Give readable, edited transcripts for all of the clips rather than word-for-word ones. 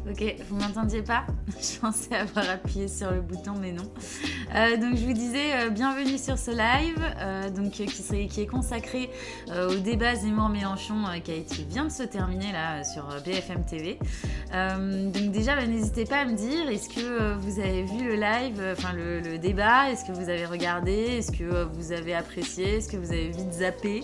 Ok, vous m'entendiez pas? Je pensais avoir appuyé sur le bouton, mais non. Donc je vous disais, bienvenue sur ce live, qui est consacré au débat Zemmour-Mélenchon qui vient de se terminer là sur BFM TV. Donc déjà, n'hésitez pas à me dire, est-ce que vous avez vu le live, le débat, est-ce que vous avez regardé, est-ce que vous avez apprécié, est-ce que vous avez vite zappé?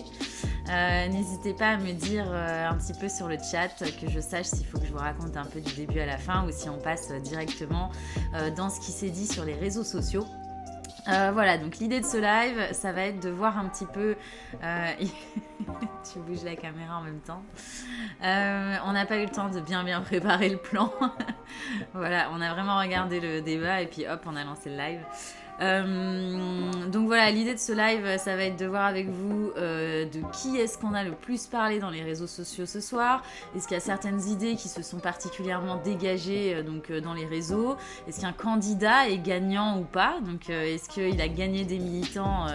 N'hésitez pas à me dire un petit peu sur le chat que je sache s'il faut que je vous raconte un peu du début à la fin ou si on passe directement dans ce qui s'est dit sur les réseaux sociaux. Voilà, donc l'idée de ce live, ça va être de voir un petit peu... tu bouges la caméra en même temps. On n'a pas eu le temps de bien préparer le plan. Voilà, on a vraiment regardé le débat et puis hop, on a lancé le live. Donc voilà, l'idée de ce live, ça va être de voir avec vous de qui est-ce qu'on a le plus parlé dans les réseaux sociaux ce soir. Est-ce qu'il y a certaines idées qui se sont particulièrement dégagées dans les réseaux? Est-ce qu'un candidat est gagnant ou pas? Donc est-ce qu'il a gagné des militants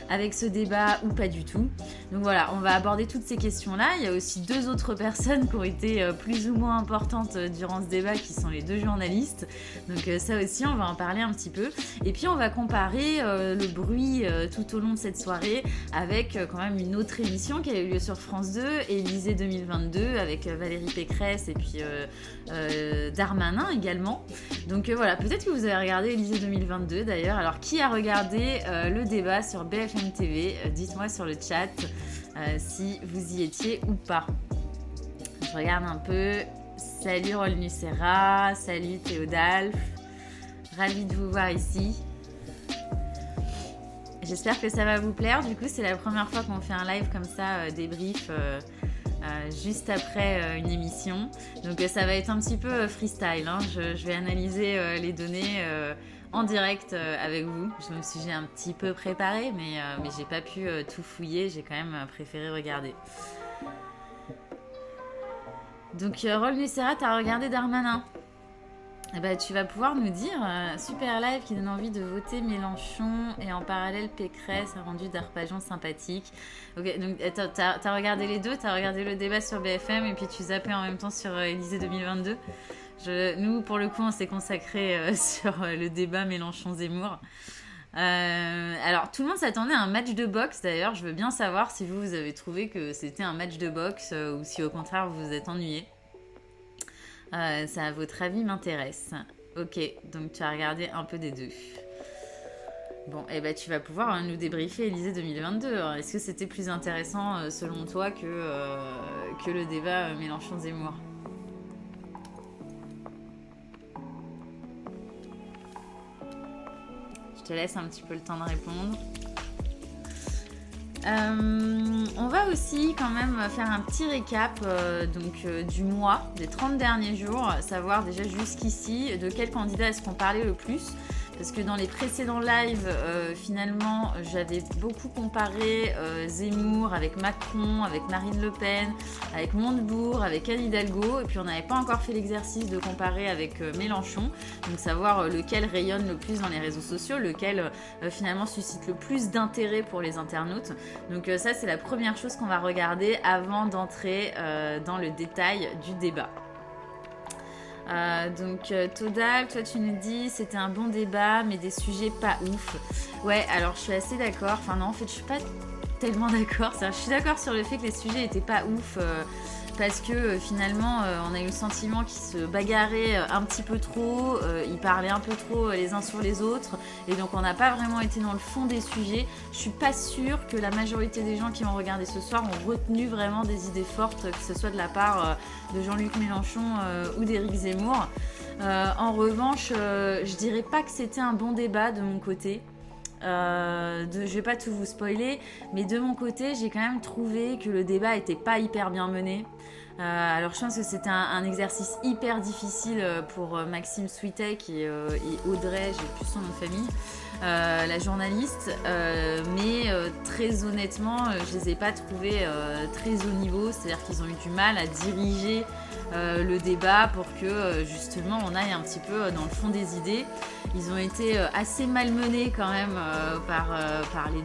avec ce débat ou pas du tout? Donc voilà, on va aborder toutes ces questions-là. Il y a aussi deux autres personnes qui ont été plus ou moins importantes durant ce débat, qui sont les deux journalistes. Donc ça aussi, on va en parler un petit peu. Et puis on va comparer le bruit tout au long de cette soirée avec quand même une autre émission qui a eu lieu sur France 2, Élysée 2022, avec Valérie Pécresse et puis Darmanin également. Donc voilà, peut-être que vous avez regardé Élysée 2022 d'ailleurs. Alors qui a regardé le débat sur BFM TV? Dites-moi sur le chat si vous y étiez ou pas. Je regarde un peu. Salut Rolnucera, salut Théodalphe. Ravie de vous voir ici. J'espère que ça va vous plaire. Du coup, c'est la première fois qu'on fait un live comme ça, débrief, juste après une émission. Donc ça va être un petit peu freestyle, hein. Je vais analyser les données en direct avec vous. J'ai un petit peu préparé, mais j'ai pas pu tout fouiller. J'ai quand même préféré regarder. Donc Rolnucera, t'as regardé Darmanin? Eh ben, tu vas pouvoir nous dire, super live qui donne envie de voter Mélenchon et en parallèle Pécresse a rendu Darpajon sympathique. Ok, donc t'as regardé les deux, t'as regardé le débat sur BFM et puis tu zappais en même temps sur Élysée 2022. Nous, pour le coup, on s'est consacré sur le débat Mélenchon-Zemmour. Alors, tout le monde s'attendait à un match de boxe d'ailleurs. Je veux bien savoir si vous avez trouvé que c'était un match de boxe ou si au contraire vous vous êtes ennuyé. Ça, à votre avis, m'intéresse. Ok, donc tu as regardé un peu des deux. Bon, et ben tu vas pouvoir nous débriefer Élysée 2022. Alors, est-ce que c'était plus intéressant selon toi que le débat Mélenchon-Zemmour? te laisse un petit peu le temps de répondre. On va aussi quand même faire un petit récap du mois, des 30 derniers jours, savoir déjà jusqu'ici de quel candidat est-ce qu'on parlait le plus. Parce que dans les précédents lives, finalement, j'avais beaucoup comparé Zemmour avec Macron, avec Marine Le Pen, avec Montebourg, avec Anne Hidalgo. Et puis on n'avait pas encore fait l'exercice de comparer avec Mélenchon. Donc savoir lequel rayonne le plus dans les réseaux sociaux, lequel finalement suscite le plus d'intérêt pour les internautes. Donc ça, c'est la première chose qu'on va regarder avant d'entrer dans le détail du débat. Todal, toi tu nous dis c'était un bon débat mais des sujets pas ouf. Ouais, alors je suis assez d'accord. Enfin non, en fait je suis pas tellement d'accord. Je suis d'accord sur le fait que les sujets étaient pas ouf parce que finalement on a eu le sentiment qu'ils se bagarraient un petit peu trop, ils parlaient un peu trop les uns sur les autres et donc on n'a pas vraiment été dans le fond des sujets. Je suis pas sûre que la majorité des gens qui ont regardé ce soir ont retenu vraiment des idées fortes, que ce soit de la part de Jean-Luc Mélenchon ou d'Éric Zemmour. En revanche, je dirais pas que c'était un bon débat de mon côté. Je vais pas tout vous spoiler, mais de mon côté, j'ai quand même trouvé que le débat était pas hyper bien mené. Alors je pense que c'était un exercice hyper difficile pour Maxime Switek et Audrey, j'ai plus son nom de famille, la journaliste, mais très honnêtement, je les ai pas trouvés très haut niveau, c'est-à-dire qu'ils ont eu du mal à diriger le débat pour que justement on aille un petit peu dans le fond des idées. Ils ont été assez malmenés quand même par les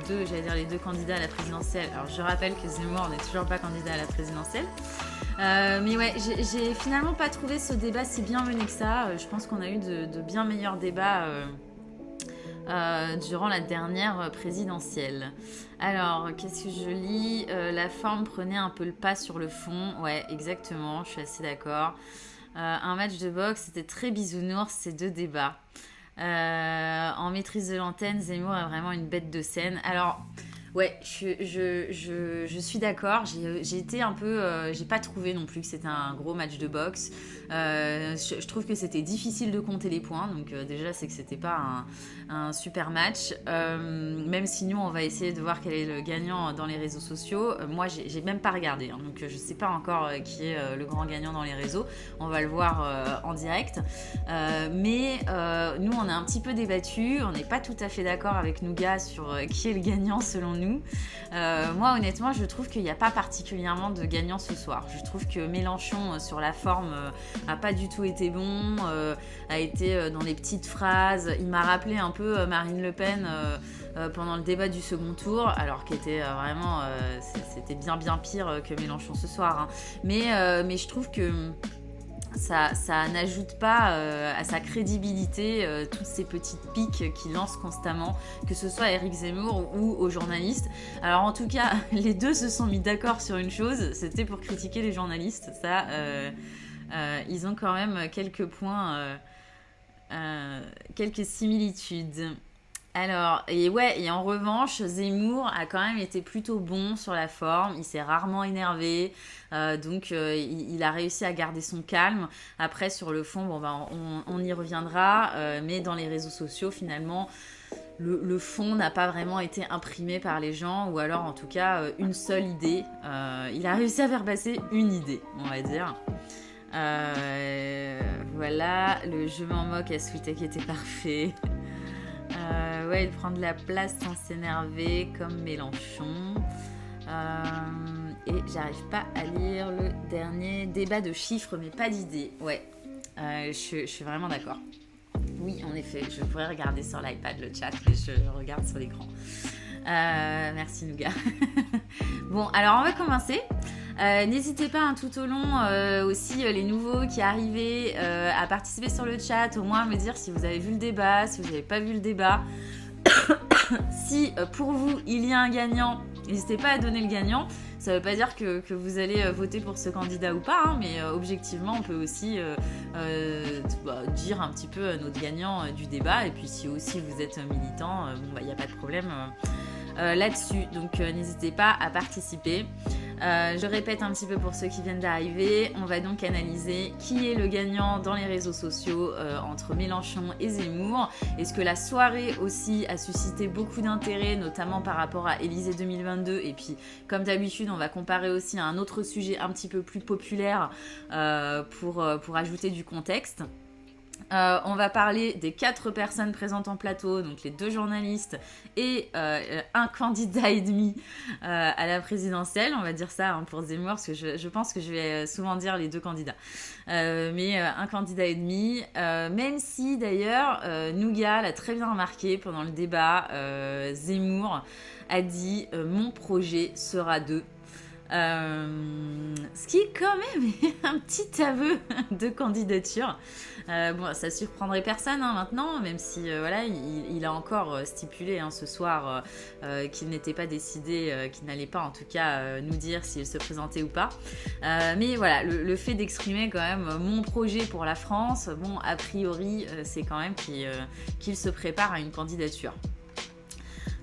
deux candidats à la présidentielle. Alors je rappelle que Zemmour n'est toujours pas candidat à la présidentielle. Mais ouais, j'ai finalement pas trouvé ce débat si bien mené que ça. Je pense qu'on a eu de bien meilleurs débats durant la dernière présidentielle. Alors, qu'est-ce que je lis ? La forme prenait un peu le pas sur le fond. Ouais, exactement, je suis assez d'accord. Un match de boxe, c'était très bisounours, ces deux débats. En maîtrise de l'antenne, Zemmour est vraiment une bête de scène. Alors... Ouais, je suis d'accord. J'ai été un peu... j'ai pas trouvé non plus que c'était un gros match de boxe. Je trouve que c'était difficile de compter les points. Donc déjà, c'est que c'était pas un super match. Même si nous, on va essayer de voir quel est le gagnant dans les réseaux sociaux. Moi, j'ai même pas regardé. Hein, donc je sais pas encore qui est le grand gagnant dans les réseaux. On va le voir en direct. Mais nous, on a un petit peu débattu. On n'est pas tout à fait d'accord avec Nougat sur qui est le gagnant selon nous. Moi honnêtement je trouve qu'il n'y a pas particulièrement de gagnant ce soir. Je trouve que Mélenchon sur la forme a pas du tout été bon, a été dans les petites phrases. Il m'a rappelé un peu Marine Le Pen pendant le débat du second tour, alors qu'elle était vraiment c'était bien pire que Mélenchon ce soir, hein. Mais je trouve que ça n'ajoute pas à sa crédibilité toutes ces petites piques qu'il lance constamment, que ce soit à Éric Zemmour ou aux journalistes. Alors en tout cas, les deux se sont mis d'accord sur une chose, c'était pour critiquer les journalistes. Ça, ils ont quand même quelques points, quelques similitudes. Alors, et en revanche, Zemmour a quand même été plutôt bon sur la forme, il s'est rarement énervé, donc il a réussi à garder son calme. Après, sur le fond, on y reviendra, mais dans les réseaux sociaux, finalement, le fond n'a pas vraiment été imprimé par les gens, ou alors en tout cas, une seule idée. Il a réussi à faire passer une idée, on va dire. Voilà, le je m'en moque à Switek était parfait. Il prend de la place sans s'énerver comme Mélenchon. Et j'arrive pas à lire le dernier débat de chiffres, mais pas d'idées. Ouais, je suis vraiment d'accord. Oui, en effet, je pourrais regarder sur l'iPad le chat, mais je regarde sur l'écran. Merci Nougat. Bon, alors on va commencer. N'hésitez pas tout au long aussi les nouveaux qui arrivaient à participer sur le chat, au moins à me dire si vous avez vu le débat, si vous n'avez pas vu le débat. Si pour vous il y a un gagnant, n'hésitez pas à donner le gagnant. Ça ne veut pas dire que vous allez voter pour ce candidat ou pas, hein, mais objectivement on peut aussi dire un petit peu notre gagnant du débat. Et puis si aussi vous êtes militant, il n'y a pas de problème là-dessus. Donc n'hésitez pas à participer. Je répète un petit peu pour ceux qui viennent d'arriver, on va donc analyser qui est le gagnant dans les réseaux sociaux entre Mélenchon et Zemmour. Est-ce que la soirée aussi a suscité beaucoup d'intérêt, notamment par rapport à Élysée 2022, et puis comme d'habitude on va comparer aussi à un autre sujet un petit peu plus populaire pour ajouter du contexte. On va parler des 4 personnes présentes en plateau, donc les 2 journalistes et un candidat et demi à la présidentielle, on va dire ça pour Zemmour, parce que je pense que je vais souvent dire les 2 candidats. Mais un candidat et demi, même si d'ailleurs Nougat l'a très bien remarqué pendant le débat, Zemmour a dit « mon projet sera 2 ». Ce qui quand même est un petit aveu de candidature. Bon, ça surprendrait personne maintenant, même si voilà, il a encore stipulé ce soir qu'il n'était pas décidé, qu'il n'allait pas en tout cas nous dire s'il se présentait ou pas. Mais voilà, le fait d'exprimer quand même mon projet pour la France, bon, a priori, c'est quand même qu'il se prépare à une candidature.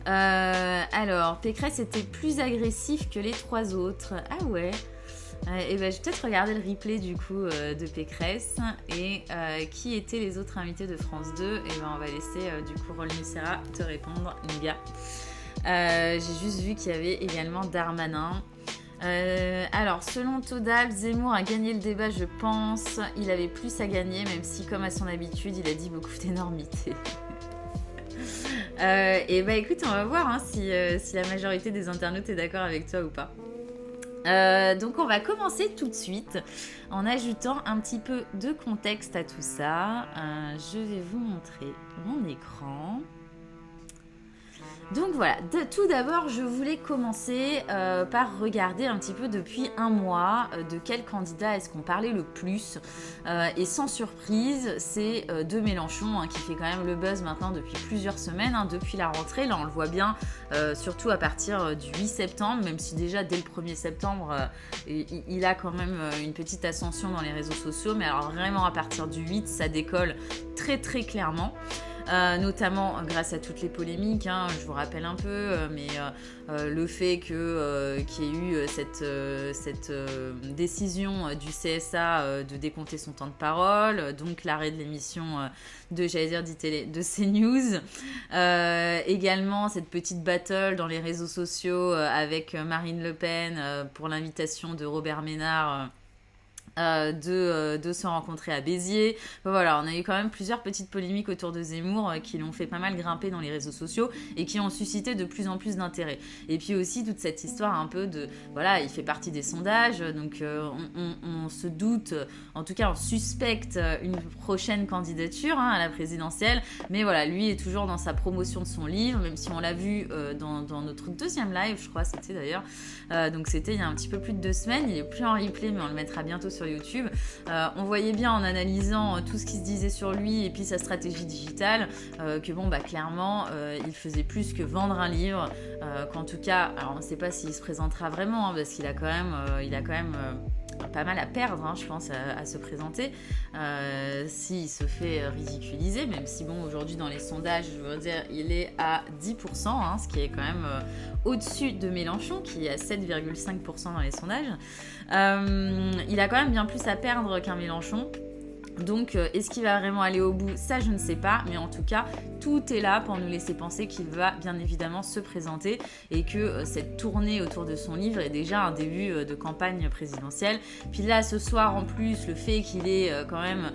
Alors, Pécresse était plus agressif que les 3 autres. Ah ouais. Et ben, je vais peut-être regarder le replay du coup de Pécresse. Et qui étaient les autres invités de France 2. Et ben, on va laisser du coup Rolly Nucera te répondre, Nougat. J'ai juste vu qu'il y avait également Darmanin. Alors, selon Todal, Zemmour a gagné le débat, je pense. Il avait plus à gagner, même si, comme à son habitude, il a dit beaucoup d'énormités. Et bah écoute, on va voir si la majorité des internautes est d'accord avec toi ou pas. Donc on va commencer tout de suite en ajoutant un petit peu de contexte à tout ça. Je vais vous montrer mon écran. Donc voilà, tout d'abord, je voulais commencer par regarder un petit peu depuis un mois de quel candidat est-ce qu'on parlait le plus. Et sans surprise, c'est de Mélenchon qui fait quand même le buzz maintenant depuis plusieurs semaines, depuis la rentrée. Là, on le voit bien, surtout à partir du 8 septembre, même si déjà dès le 1er septembre, il a quand même une petite ascension dans les réseaux sociaux. Mais alors vraiment, à partir du 8, ça décolle très très clairement. Notamment grâce à toutes les polémiques, je vous rappelle un peu, mais le fait qu'il y ait eu cette décision du CSA de décompter son temps de parole, donc l'arrêt de l'émission de CNews, également cette petite battle dans les réseaux sociaux avec Marine Le Pen pour l'invitation de Robert Ménard de se rencontrer à Béziers. Voilà, on a eu quand même plusieurs petites polémiques autour de Zemmour qui l'ont fait pas mal grimper dans les réseaux sociaux et qui ont suscité de plus en plus d'intérêt. Et puis aussi toute cette histoire un peu de, voilà, il fait partie des sondages, donc on se doute, en tout cas on suspecte une prochaine candidature à la présidentielle, mais voilà, lui est toujours dans sa promotion de son livre, même si on l'a vu dans notre 2e live, je crois, c'était d'ailleurs, donc c'était il y a un petit peu plus de 2 semaines, il est plus en replay, mais on le mettra bientôt sur YouTube. On voyait bien en analysant tout ce qui se disait sur lui et puis sa stratégie digitale que bon, bah clairement il faisait plus que vendre un livre, qu'en tout cas, alors on ne sait pas s'il se présentera vraiment parce qu'il a quand même pas mal à perdre, je pense, à se présenter s'il se fait ridiculiser, même si bon, aujourd'hui dans les sondages, je veux dire, il est à 10%, ce qui est quand même au-dessus de Mélenchon qui est à 7,5% dans les sondages. Il a quand même bien plus à perdre qu'un Mélenchon. Donc, est-ce qu'il va vraiment aller au bout? Ça, je ne sais pas. Mais en tout cas, tout est là pour nous laisser penser qu'il va bien évidemment se présenter et que cette tournée autour de son livre est déjà un début de campagne présidentielle. Puis là, ce soir, en plus, le fait qu'il ait quand même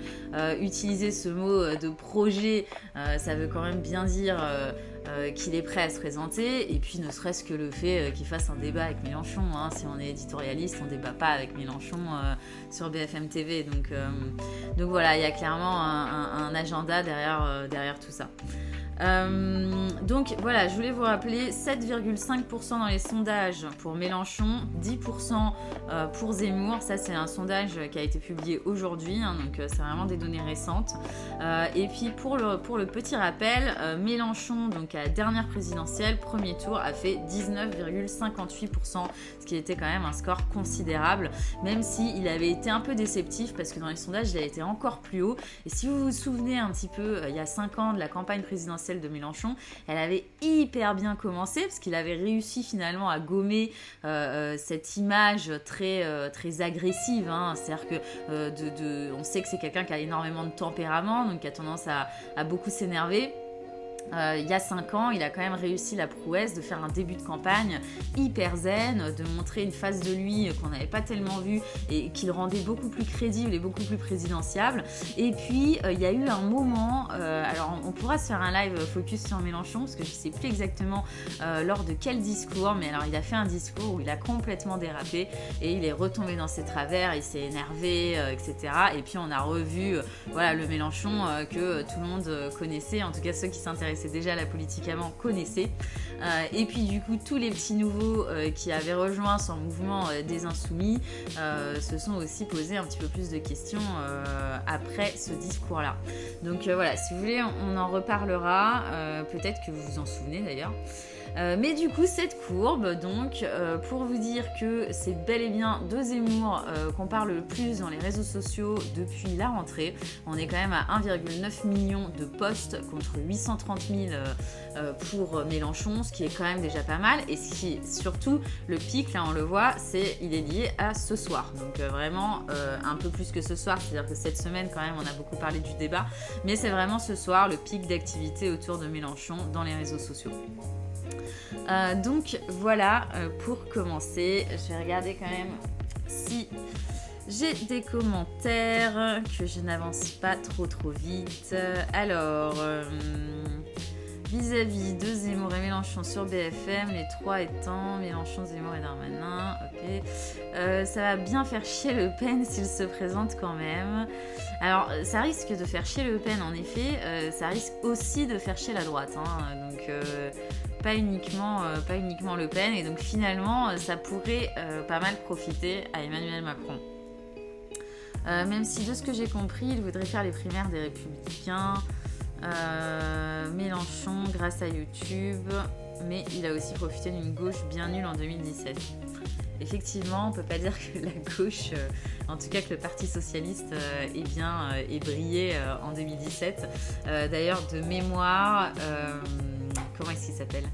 utilisé ce mot de projet, ça veut quand même bien dire... qu'il est prêt à se présenter, et puis ne serait-ce que le fait qu'il fasse un débat avec Mélenchon, si on est éditorialiste, on ne débat pas avec Mélenchon sur BFM TV, donc voilà, il y a clairement un agenda derrière tout ça. Donc voilà, je voulais vous rappeler 7,5% dans les sondages pour Mélenchon, 10% pour Zemmour. Ça, c'est un sondage qui a été publié aujourd'hui, donc c'est vraiment des données récentes. Et puis pour le petit rappel, Mélenchon, donc à la dernière présidentielle, premier tour, a fait 19,58%, ce qui était quand même un score considérable, même s'il avait été un peu déceptif parce que dans les sondages, il a été encore plus haut. Et si vous vous souvenez un petit peu, il y a 5 ans de la campagne présidentielle présidentielle de Mélenchon, elle avait hyper bien commencé parce qu'il avait réussi finalement à gommer cette image très agressive. Hein. C'est-à-dire que on sait que c'est quelqu'un qui a énormément de tempérament, donc qui a tendance à beaucoup s'énerver. Il y a 5 ans, il a quand même réussi la prouesse de faire un début de campagne hyper zen, de montrer une face de lui qu'on n'avait pas tellement vue et qui le rendait beaucoup plus crédible et beaucoup plus présidentiable. Et puis, il y a eu un moment, alors on pourra se faire un live focus sur Mélenchon, parce que je ne sais plus exactement lors de quel discours, mais alors il a fait un discours où il a complètement dérapé et il est retombé dans ses travers, il s'est énervé, etc. Et puis on a revu voilà, le Mélenchon que tout le monde connaissait, en tout cas ceux qui s'intéressaient déjà à la politique avant connaissaient. Et puis du coup, tous les petits nouveaux qui avaient rejoint son mouvement des Insoumis se sont aussi posés un petit peu plus de questions après ce discours-là. Donc voilà, si vous voulez, on en reparlera. Peut-être que vous vous en souvenez d'ailleurs. Mais du coup, cette courbe, donc, pour vous dire que c'est bel et bien de Zemmour qu'on parle le plus dans les réseaux sociaux depuis la rentrée. On est quand même à 1,9 million de posts contre 830 000 pour Mélenchon, ce qui est quand même déjà pas mal. Et ce qui est surtout le pic, là on le voit, il est lié à ce soir. Donc vraiment un peu plus que ce soir, c'est-à-dire que cette semaine quand même on a beaucoup parlé du débat, mais c'est vraiment ce soir le pic d'activité autour de Mélenchon dans les réseaux sociaux. Donc voilà, pour commencer, je vais regarder quand même si j'ai des commentaires, que je n'avance pas trop vite. Alors, vis-à-vis de Zemmour et Mélenchon sur BFM, les 3 étant Mélenchon, Zemmour et Darmanin, ok. Ça va bien faire chier Le Pen s'il se présente quand même. Alors, ça risque de faire chier Le Pen en effet, ça risque aussi de faire chier la droite, hein, donc... Pas uniquement Le Pen, et donc finalement ça pourrait pas mal profiter à Emmanuel Macron. Même si de ce que j'ai compris, il voudrait faire les primaires des Républicains, Mélenchon grâce à YouTube, mais il a aussi profité d'une gauche bien nulle en 2017. Effectivement, on peut pas dire que la gauche, en tout cas que le Parti Socialiste ait brillé en 2017. D'ailleurs, de mémoire, comment est-ce qu'il s'appelle ?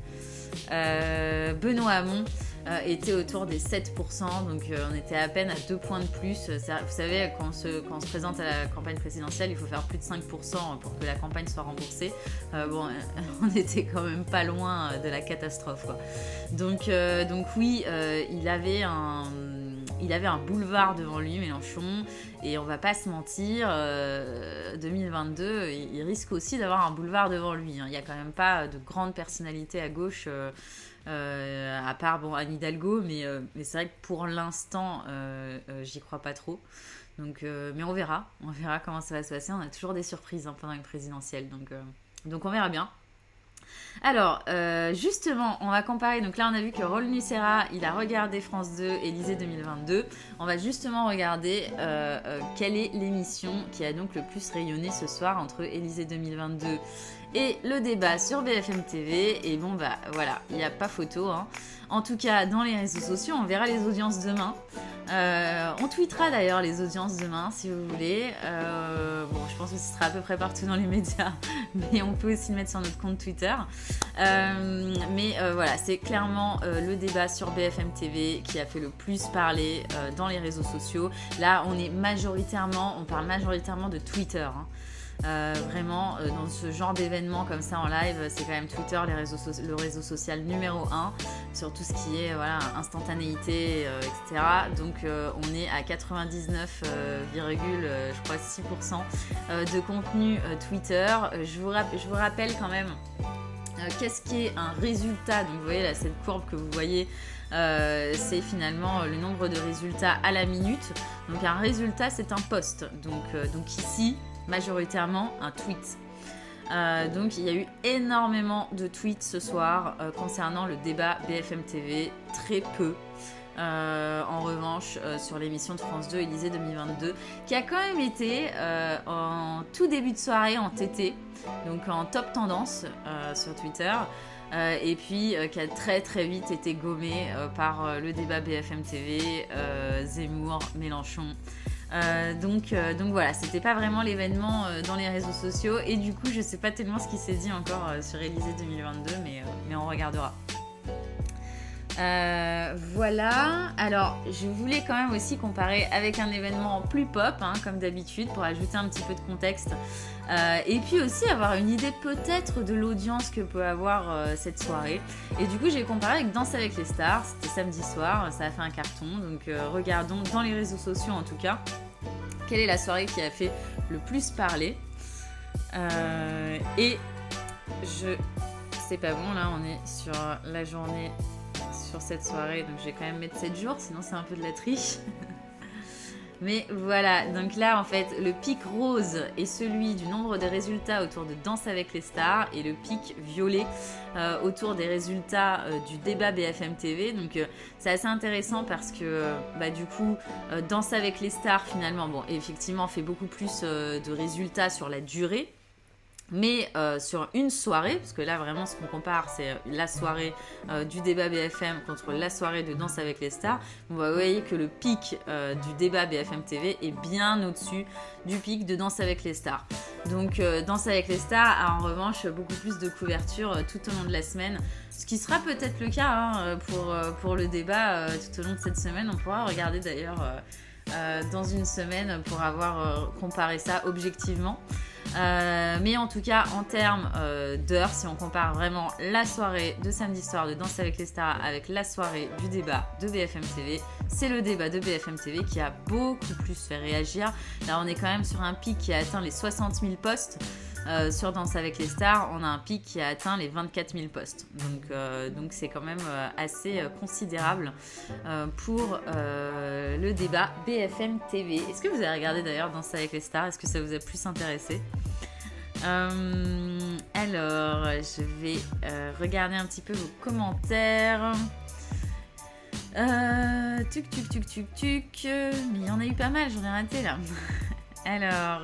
Benoît Hamon était autour des 7%, donc on était à peine à 2 points de plus. Vous savez, quand on se présente à la campagne présidentielle, il faut faire plus de 5% pour que la campagne soit remboursée. On était quand même pas loin de la catastrophe, quoi. Donc oui, il avait un boulevard devant lui, Mélenchon, et on va pas se mentir, 2022, il risque aussi d'avoir un boulevard devant lui. Hein. Il y a quand même pas de grande personnalité à gauche, à part Anne Hidalgo, mais c'est vrai que pour l'instant, j'y crois pas trop. Donc, mais on verra comment ça va se passer. On a toujours des surprises pendant une présidentielle, donc on verra bien. Alors, justement, on va comparer. Donc là, on a vu que Raoul Nucera, il a regardé France 2, Élysée 2022. On va justement regarder quelle est l'émission qui a donc le plus rayonné ce soir entre Élysée 2022 et le débat sur BFM TV. Et bon, voilà, il n'y a pas photo, hein. En tout cas, dans les réseaux sociaux, on verra les audiences demain. On tweetera d'ailleurs les audiences demain, si vous voulez. Je pense que ce sera à peu près partout dans les médias, mais on peut aussi le mettre sur notre compte Twitter. Voilà, c'est clairement le débat sur BFM TV qui a fait le plus parler dans les réseaux sociaux. Là, on parle majoritairement de Twitter, hein. Vraiment dans ce genre d'événement comme ça en live, c'est quand même Twitter, le réseau social numéro 1 sur tout ce qui est instantanéité, etc. Donc on est à 99,6% de contenu Twitter. Je vous rappelle quand même qu'est-ce qui est un résultat. Donc vous voyez là, cette courbe que vous voyez, c'est finalement le nombre de résultats à la minute. Donc un résultat, c'est un post. Donc ici, majoritairement un tweet. Donc il y a eu énormément de tweets ce soir concernant le débat BFM TV, très peu. En revanche, sur l'émission de France 2 Élysée 2022, qui a quand même été en tout début de soirée en TT, donc en top tendance sur Twitter, et puis qui a très très vite été gommé par le débat BFM TV, Zemmour, Mélenchon. Donc voilà, c'était pas vraiment l'événement dans les réseaux sociaux. Et du coup, je sais pas tellement ce qui s'est dit encore sur Élysée 2022, mais on regardera. Voilà, alors je voulais quand même aussi comparer avec un événement plus pop, comme d'habitude, pour ajouter un petit peu de contexte. Et puis aussi avoir une idée peut-être de l'audience que peut avoir cette soirée. Et du coup, j'ai comparé avec Danse avec les stars. C'était samedi soir, ça a fait un carton. Donc regardons dans les réseaux sociaux en tout cas, quelle est la soirée qui a fait le plus parler. Et c'est pas bon, là on est sur la journée sur cette soirée, donc je vais quand même mettre 7 jours, sinon c'est un peu de la triche. Mais voilà, donc là en fait le pic rose est celui du nombre de résultats autour de Danse avec les stars et le pic violet autour des résultats du débat BFM TV. Donc c'est assez intéressant parce que du coup Danse avec les stars finalement, bon effectivement fait beaucoup plus de résultats sur la durée. Mais sur une soirée, parce que là vraiment ce qu'on compare c'est la soirée du débat BFM contre la soirée de Danse avec les stars, vous voyez que le pic du débat BFM TV est bien au-dessus du pic de Danse avec les stars. Donc Danse avec les stars a en revanche beaucoup plus de couverture tout au long de la semaine, ce qui sera peut-être le cas pour le débat tout au long de cette semaine. On pourra regarder d'ailleurs dans une semaine pour avoir comparé ça objectivement. Mais en tout cas en termes d'heures, si on compare vraiment la soirée de samedi soir de Danse avec les stars avec la soirée du débat de BFM TV, c'est le débat de BFM TV qui a beaucoup plus fait réagir. Là on est quand même sur un pic qui a atteint les 60 000 posts. Sur Danse avec les stars, on a un pic qui a atteint les 24 000 posts. Donc c'est quand même assez considérable pour le débat BFM TV. Est-ce que vous avez regardé d'ailleurs Danse avec les stars? Est-ce que ça vous a plus intéressé? Alors, je vais regarder un petit peu vos commentaires. Mais il y en a eu pas mal, j'en ai raté là. Alors...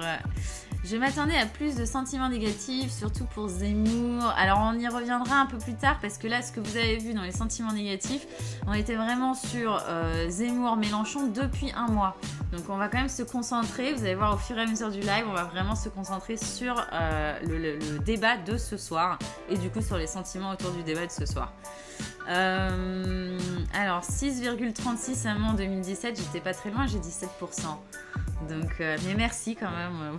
je m'attendais à plus de sentiments négatifs, surtout pour Zemmour. Alors on y reviendra un peu plus tard parce que là, ce que vous avez vu dans les sentiments négatifs, on était vraiment sur Zemmour-Mélenchon depuis un mois. Donc on va quand même se concentrer, vous allez voir au fur et à mesure du live, on va vraiment se concentrer sur le débat de ce soir et du coup sur les sentiments autour du débat de ce soir. Alors 6,36 en 2017, j'étais pas très loin, j'ai dit 7%. Donc, mais merci quand même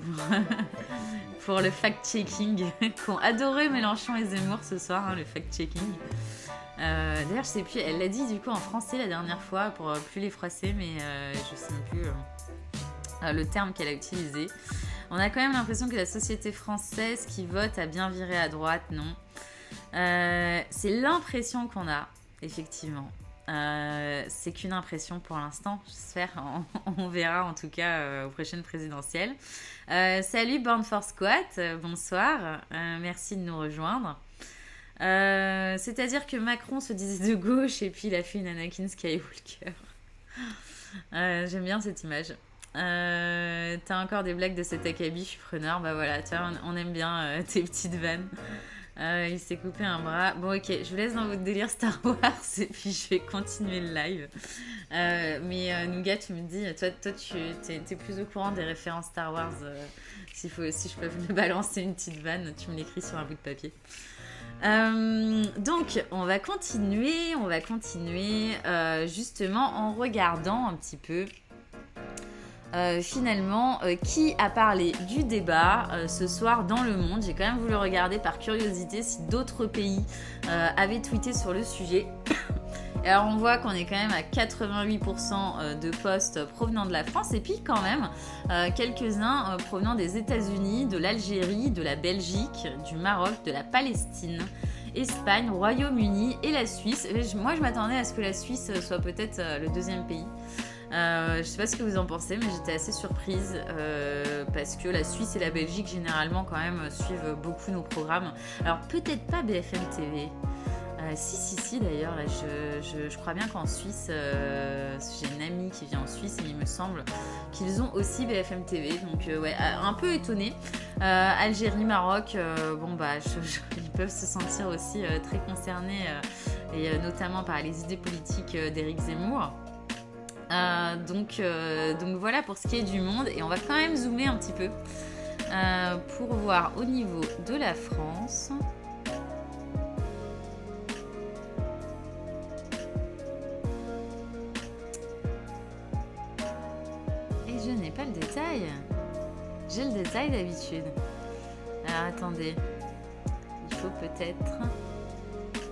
pour le fact-checking qu'ont adoré Mélenchon et Zemmour ce soir, le fact-checking. D'ailleurs, je sais plus, elle l'a dit du coup en français la dernière fois pour plus les froisser, mais je sais même plus le terme qu'elle a utilisé. On a quand même l'impression que la société française qui vote a bien viré à droite, non. C'est l'impression qu'on a, effectivement. C'est qu'une impression pour l'instant, j'espère, on verra en tout cas aux prochaines présidentielles. Salut Born for Squat, bonsoir, merci de nous rejoindre. C'est-à-dire que Macron se disait de gauche et puis il a fait une Anakin Skywalker. J'aime bien cette image. T'as encore des blagues de cet acabit, je suis preneur. Bah voilà, tiens, on aime bien tes petites vannes. Il s'est coupé un bras. Bon ok, je vous laisse dans votre délire Star Wars et puis je vais continuer le live. Mais Nougat, tu me dis, toi t'es plus au courant des références Star Wars. Si je peux me balancer une petite vanne, tu me l'écris sur un bout de papier. Donc on va continuer justement en regardant un petit peu finalement qui a parlé du débat ce soir dans le monde. J'ai quand même voulu regarder par curiosité si d'autres pays avaient tweeté sur le sujet. Et alors on voit qu'on est quand même à 88% de posts provenant de la France et puis quand même quelques-uns provenant des États-Unis, de l'Algérie, de la Belgique, du Maroc, de la Palestine, Espagne, Royaume-Uni et la Suisse. Moi je m'attendais à ce que la Suisse soit peut-être le deuxième pays. Je sais pas ce que vous en pensez, mais j'étais assez surprise parce que la Suisse et la Belgique généralement quand même suivent beaucoup nos programmes. Alors peut-être pas BFM TV. Si d'ailleurs là, je crois bien qu'en Suisse j'ai une amie qui vient en Suisse et il me semble qu'ils ont aussi BFM TV, donc ouais, un peu étonnée. Algérie, Maroc, ils peuvent se sentir aussi très concernés et notamment par les idées politiques d'Éric Zemmour. Donc voilà pour ce qui est du monde. Et on va quand même zoomer un petit peu pour voir au niveau de la France. Et je n'ai pas le détail. J'ai le détail d'habitude. Alors attendez. Il faut peut-être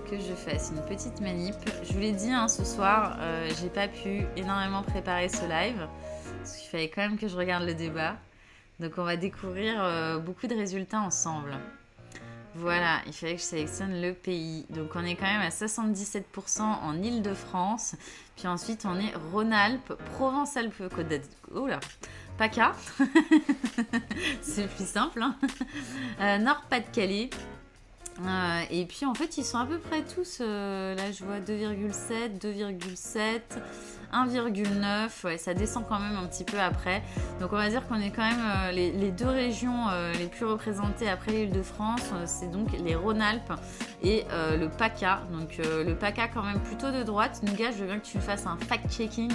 que je fasse une petite manip. Je vous l'ai dit ce soir, j'ai pas pu énormément préparer ce live parce qu'il fallait quand même que je regarde le débat. Donc on va découvrir beaucoup de résultats ensemble. Voilà, il fallait que je sélectionne le pays. Donc on est quand même à 77% en Île-de-France. Puis ensuite on est Rhône-Alpes, Provence-Alpes, Côte d'Azur. Oh là, PACA. C'est plus simple. Nord-Pas-de-Calais. Et puis en fait ils sont à peu près tous là je vois 2,7, 2,7, 1,9, ouais, ça descend quand même un petit peu après, donc on va dire qu'on est quand même les deux régions les plus représentées après l'Île-de-France, c'est donc les Rhône-Alpes et le PACA, donc le PACA quand même plutôt de droite. Nougat, je veux bien que tu me fasses un fact-checking,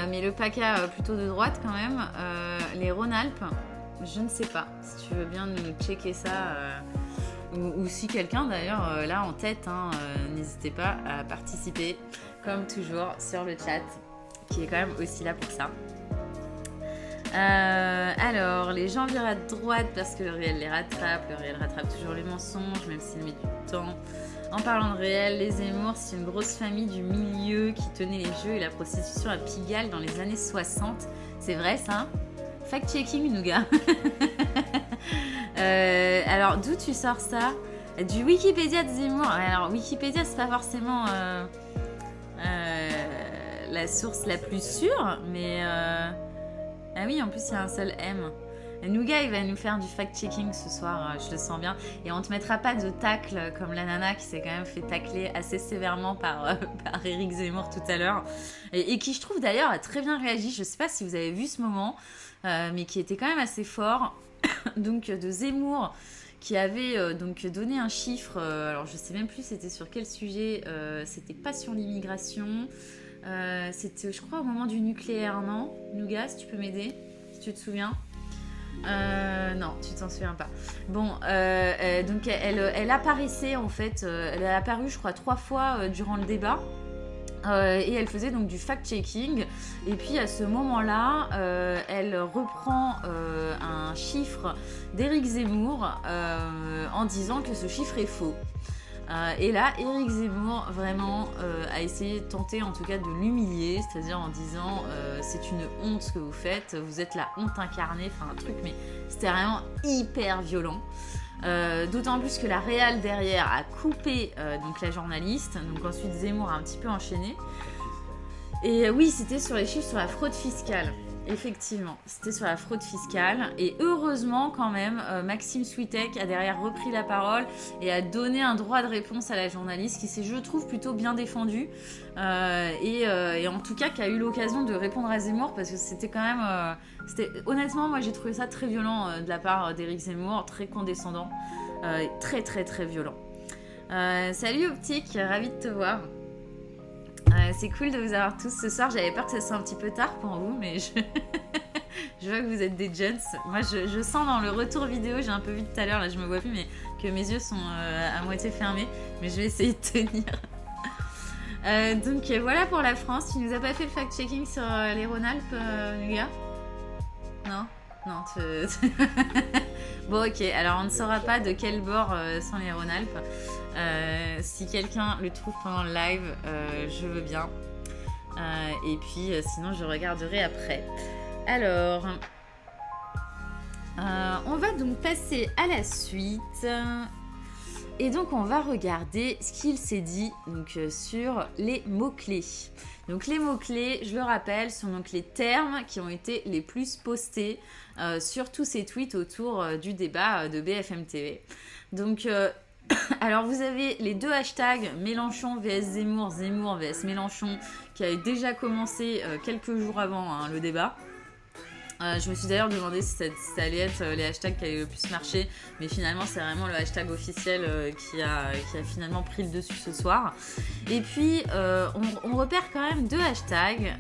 mais le PACA plutôt de droite quand même. Les Rhône-Alpes, je ne sais pas, si tu veux bien nous checker ça, ou si quelqu'un d'ailleurs là en tête, n'hésitez pas à participer comme toujours sur le chat qui est quand même aussi là pour ça. Alors les gens virent à droite parce que le réel les rattrape, le réel rattrape toujours les mensonges même s'il met du temps. En parlant de réel, les Zemmour, c'est une grosse famille du milieu qui tenait les jeux et la prostitution à Pigalle dans les années 60. C'est vrai ça? Fact-checking, Nougat. Alors, d'où tu sors ça? Du Wikipédia de Zemmour. Alors, Wikipédia, c'est pas forcément la source la plus sûre, mais... Ah oui, en plus, il y a un seul M. Nougat, il va nous faire du fact-checking ce soir, je le sens bien. Et on te mettra pas de tacle comme la nana qui s'est quand même fait tacler assez sévèrement par Éric Zemmour tout à l'heure. Et qui, je trouve d'ailleurs, a très bien réagi. Je sais pas si vous avez vu ce moment, mais qui était quand même assez fort. Donc de Zemmour qui avait donc donné un chiffre, alors je sais même plus c'était sur quel sujet, c'était pas sur l'immigration, c'était je crois au moment du nucléaire, non Nougat, si tu peux m'aider, si tu te souviens. Non, tu t'en souviens pas. Bon, donc elle apparaissait en fait, elle a apparu je crois 3 fois durant le débat. Et elle faisait donc du fact-checking et puis à ce moment-là elle reprend un chiffre d'Éric Zemmour en disant que ce chiffre est faux. Et là, Éric Zemmour vraiment a essayé de tenter en tout cas de l'humilier, c'est-à-dire en disant c'est une honte ce que vous faites, vous êtes la honte incarnée, enfin un truc, mais c'était vraiment hyper violent. D'autant plus que la réal derrière a coupé donc la journaliste, donc ensuite Zemmour a un petit peu enchaîné. Et oui, c'était sur les chiffres sur la fraude fiscale. Effectivement, c'était sur la fraude fiscale. Et heureusement, quand même, Maxime Switek a derrière repris la parole et a donné un droit de réponse à la journaliste qui s'est, je trouve, plutôt bien défendue. Et en tout cas, qui a eu l'occasion de répondre à Zemmour parce que c'était quand même... honnêtement, moi, j'ai trouvé ça très violent de la part d'Éric Zemmour, très condescendant, très, très, très violent. Salut Optique, ravie de te voir. C'est cool de vous avoir tous ce soir. J'avais peur que ce soit un petit peu tard pour vous, mais je vois que vous êtes des gents. Moi, je sens dans le retour vidéo, j'ai un peu vu tout à l'heure, là je me vois plus, mais que mes yeux sont à moitié fermés. Mais je vais essayer de tenir. Donc voilà pour la France. Tu nous as pas fait le fact-checking sur les Rhône-Alpes, Nougat? Non. Bon, ok. Alors, on ne saura pas de quel bord sont les Rhône-Alpes. Si quelqu'un le trouve pendant le live, je veux bien. Et puis, sinon, je regarderai après. Alors, on va donc passer à la suite. Et donc, on va regarder ce qu'il s'est dit donc, sur les mots-clés. Donc, les mots-clés, je le rappelle, sont donc les termes qui ont été les plus postés sur tous ces tweets autour du débat de BFM TV. Donc, alors, vous avez les deux hashtags Mélenchon vs Zemmour, Zemmour vs Mélenchon, qui avaient déjà commencé quelques jours avant le débat. Je me suis d'ailleurs demandé si ça allait être les hashtags qui allaient le plus marcher, mais finalement c'est vraiment le hashtag officiel qui a finalement pris le dessus ce soir. Et puis on repère quand même 2 hashtags,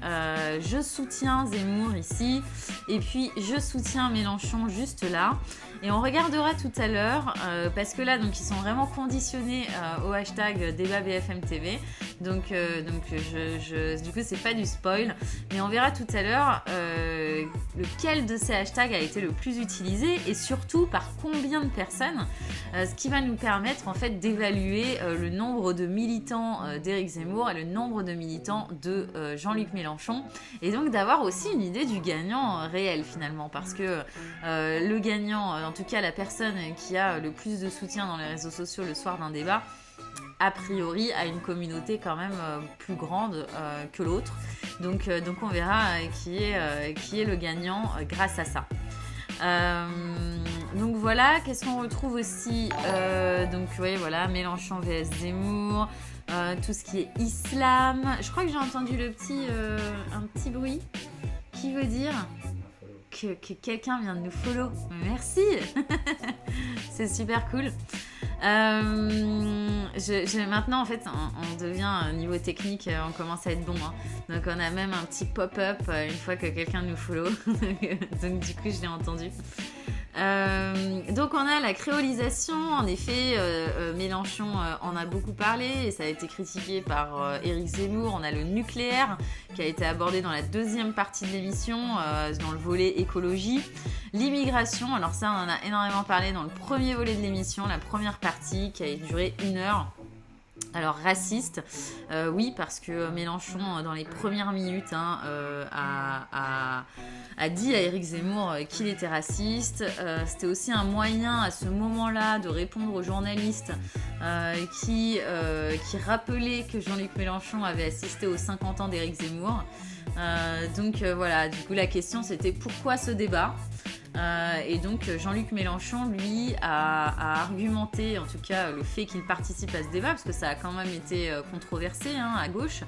je soutiens Zemmour ici, et puis je soutiens Mélenchon juste là. Et on regardera tout à l'heure, parce que là donc ils sont vraiment conditionnés au hashtag débat BFM TV. Donc du coup c'est pas du spoil, mais on verra tout à l'heure lequel de ces hashtags a été le plus utilisé et surtout par combien de personnes, ce qui va nous permettre en fait d'évaluer le nombre de militants d'Éric Zemmour et le nombre de militants de Jean-Luc Mélenchon, et donc d'avoir aussi une idée du gagnant réel finalement, parce que le gagnant, en tout cas la personne qui a le plus de soutien dans les réseaux sociaux le soir d'un débat, a priori a une communauté quand même plus grande que l'autre. Donc on verra qui est le gagnant grâce à ça. Donc voilà, qu'est-ce qu'on retrouve aussi, donc oui, voilà, Mélenchon vs Zemmour, tout ce qui est islam. Je crois que j'ai entendu un petit bruit qui veut dire que quelqu'un vient de nous follow. Merci. C'est super cool. Maintenant en fait on devient niveau technique, on commence à être bon, hein. Donc on a même un petit pop-up une fois que quelqu'un nous follow. Donc du coup je l'ai entendu. Donc on a la créolisation, en effet, Mélenchon en a beaucoup parlé et ça a été critiqué par Éric Zemmour. On a le nucléaire qui a été abordé dans la deuxième partie de l'émission, dans le volet écologie. L'immigration, alors ça on en a énormément parlé dans le premier volet de l'émission, la première partie qui a duré 1 heure. Alors raciste, oui, parce que Mélenchon dans les premières minutes a dit à Éric Zemmour qu'il était raciste. C'était aussi un moyen à ce moment-là de répondre aux journalistes qui rappelaient que Jean-Luc Mélenchon avait assisté aux 50 ans d'Éric Zemmour. Donc voilà, du coup la question c'était pourquoi ce débat ? Et donc Jean-Luc Mélenchon lui a argumenté en tout cas le fait qu'il participe à ce débat, parce que ça a quand même été controversé à gauche,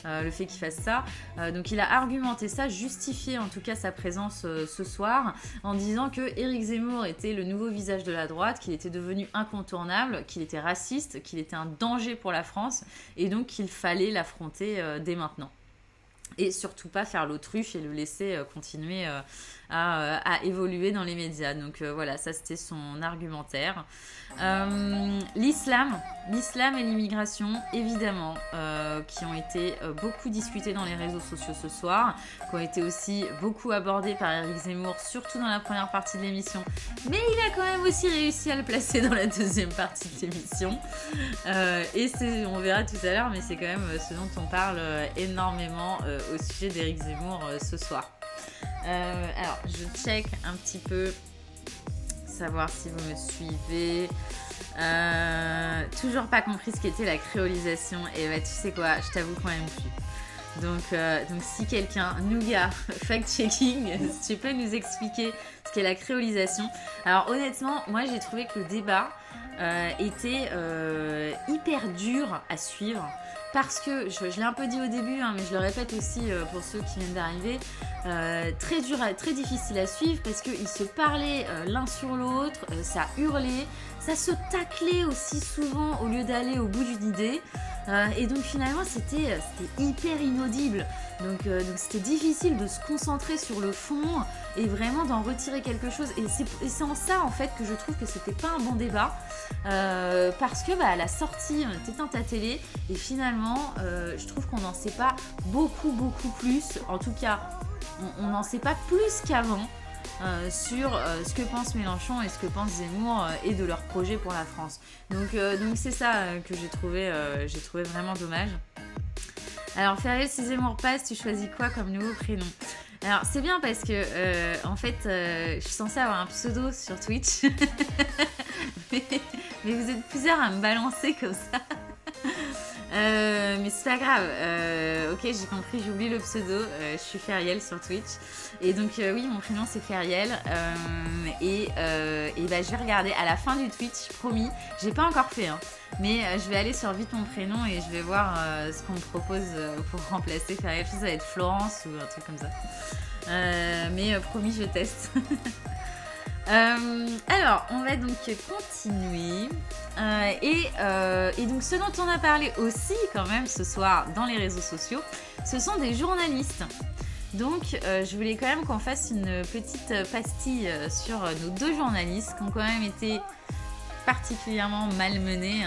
le fait qu'il fasse ça. Donc il a argumenté ça, justifié en tout cas sa présence ce soir, en disant que Éric Zemmour était le nouveau visage de la droite, qu'il était devenu incontournable, qu'il était raciste, qu'il était un danger pour la France, et donc qu'il fallait l'affronter dès maintenant. Et surtout pas faire l'autruche et le laisser continuer à évoluer dans les médias. Donc voilà, ça c'était son argumentaire. L'islam et l'immigration, évidemment, qui ont été beaucoup discutés dans les réseaux sociaux ce soir, qui ont été aussi beaucoup abordés par Éric Zemmour, surtout dans la première partie de l'émission. Mais il a quand même aussi réussi à le placer dans la deuxième partie de l'émission. Et on verra tout à l'heure, mais c'est quand même ce dont on parle énormément au sujet d'Éric Zemmour ce soir. Alors, je check un petit peu, savoir si vous me suivez. Toujours pas compris ce qu'était la créolisation. Et bah, tu sais quoi, je t'avoue quand même plus. Donc si quelqu'un, Nougat, fact-checking, si tu peux nous expliquer ce qu'est la créolisation. Alors honnêtement, moi j'ai trouvé que le débat était hyper dur à suivre. Parce que, je l'ai un peu dit au début, mais je le répète aussi pour ceux qui viennent d'arriver, très difficile à suivre parce qu'ils se parlaient l'un sur l'autre, ça hurlait, ça se taclait aussi souvent au lieu d'aller au bout d'une idée. Et donc finalement c'était hyper inaudible, donc c'était difficile de se concentrer sur le fond et vraiment d'en retirer quelque chose, et c'est en ça en fait que je trouve que c'était pas un bon débat, parce que à la sortie t'éteins ta télé et finalement je trouve qu'on n'en sait pas beaucoup plus, en tout cas on n'en sait pas plus qu'avant sur ce que pense Mélenchon et ce que pense Zemmour et de leur projet pour la France. Donc c'est ça que j'ai trouvé vraiment dommage. Alors Feriel, si Zemmour passe, tu choisis quoi comme nouveau prénom ? Alors c'est bien parce que en fait je suis censée avoir un pseudo sur Twitch mais vous êtes plusieurs à me balancer comme ça. Mais c'est pas grave, ok, j'ai compris, j'oublie le pseudo, je suis Feriel sur Twitch, et donc oui, mon prénom c'est Feriel, et je vais regarder à la fin du Twitch, promis, j'ai pas encore fait, mais je vais aller sur Vite mon prénom et je vais voir ce qu'on me propose pour remplacer Feriel. Je sais que ça va être Florence ou un truc comme ça. Mais promis, je teste. Alors, on va donc continuer. Et donc, ce dont on a parlé aussi quand même ce soir dans les réseaux sociaux, ce sont des journalistes. Donc, je voulais quand même qu'on fasse une petite pastille sur nos 2 journalistes qui ont quand même été particulièrement malmenés.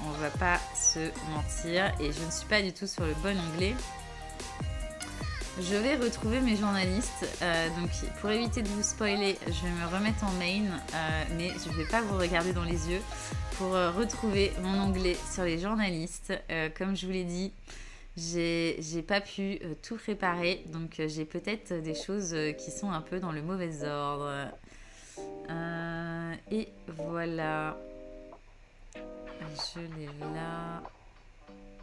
On va pas se mentir. Et je ne suis pas du tout sur le bon onglet. Je vais retrouver mes journalistes, donc pour éviter de vous spoiler, je vais me remettre en main, mais je ne vais pas vous regarder dans les yeux pour retrouver mon onglet sur les journalistes. Comme je vous l'ai dit, j'ai pas pu tout préparer, donc j'ai peut-être des choses qui sont un peu dans le mauvais ordre. Et voilà, je l'ai là.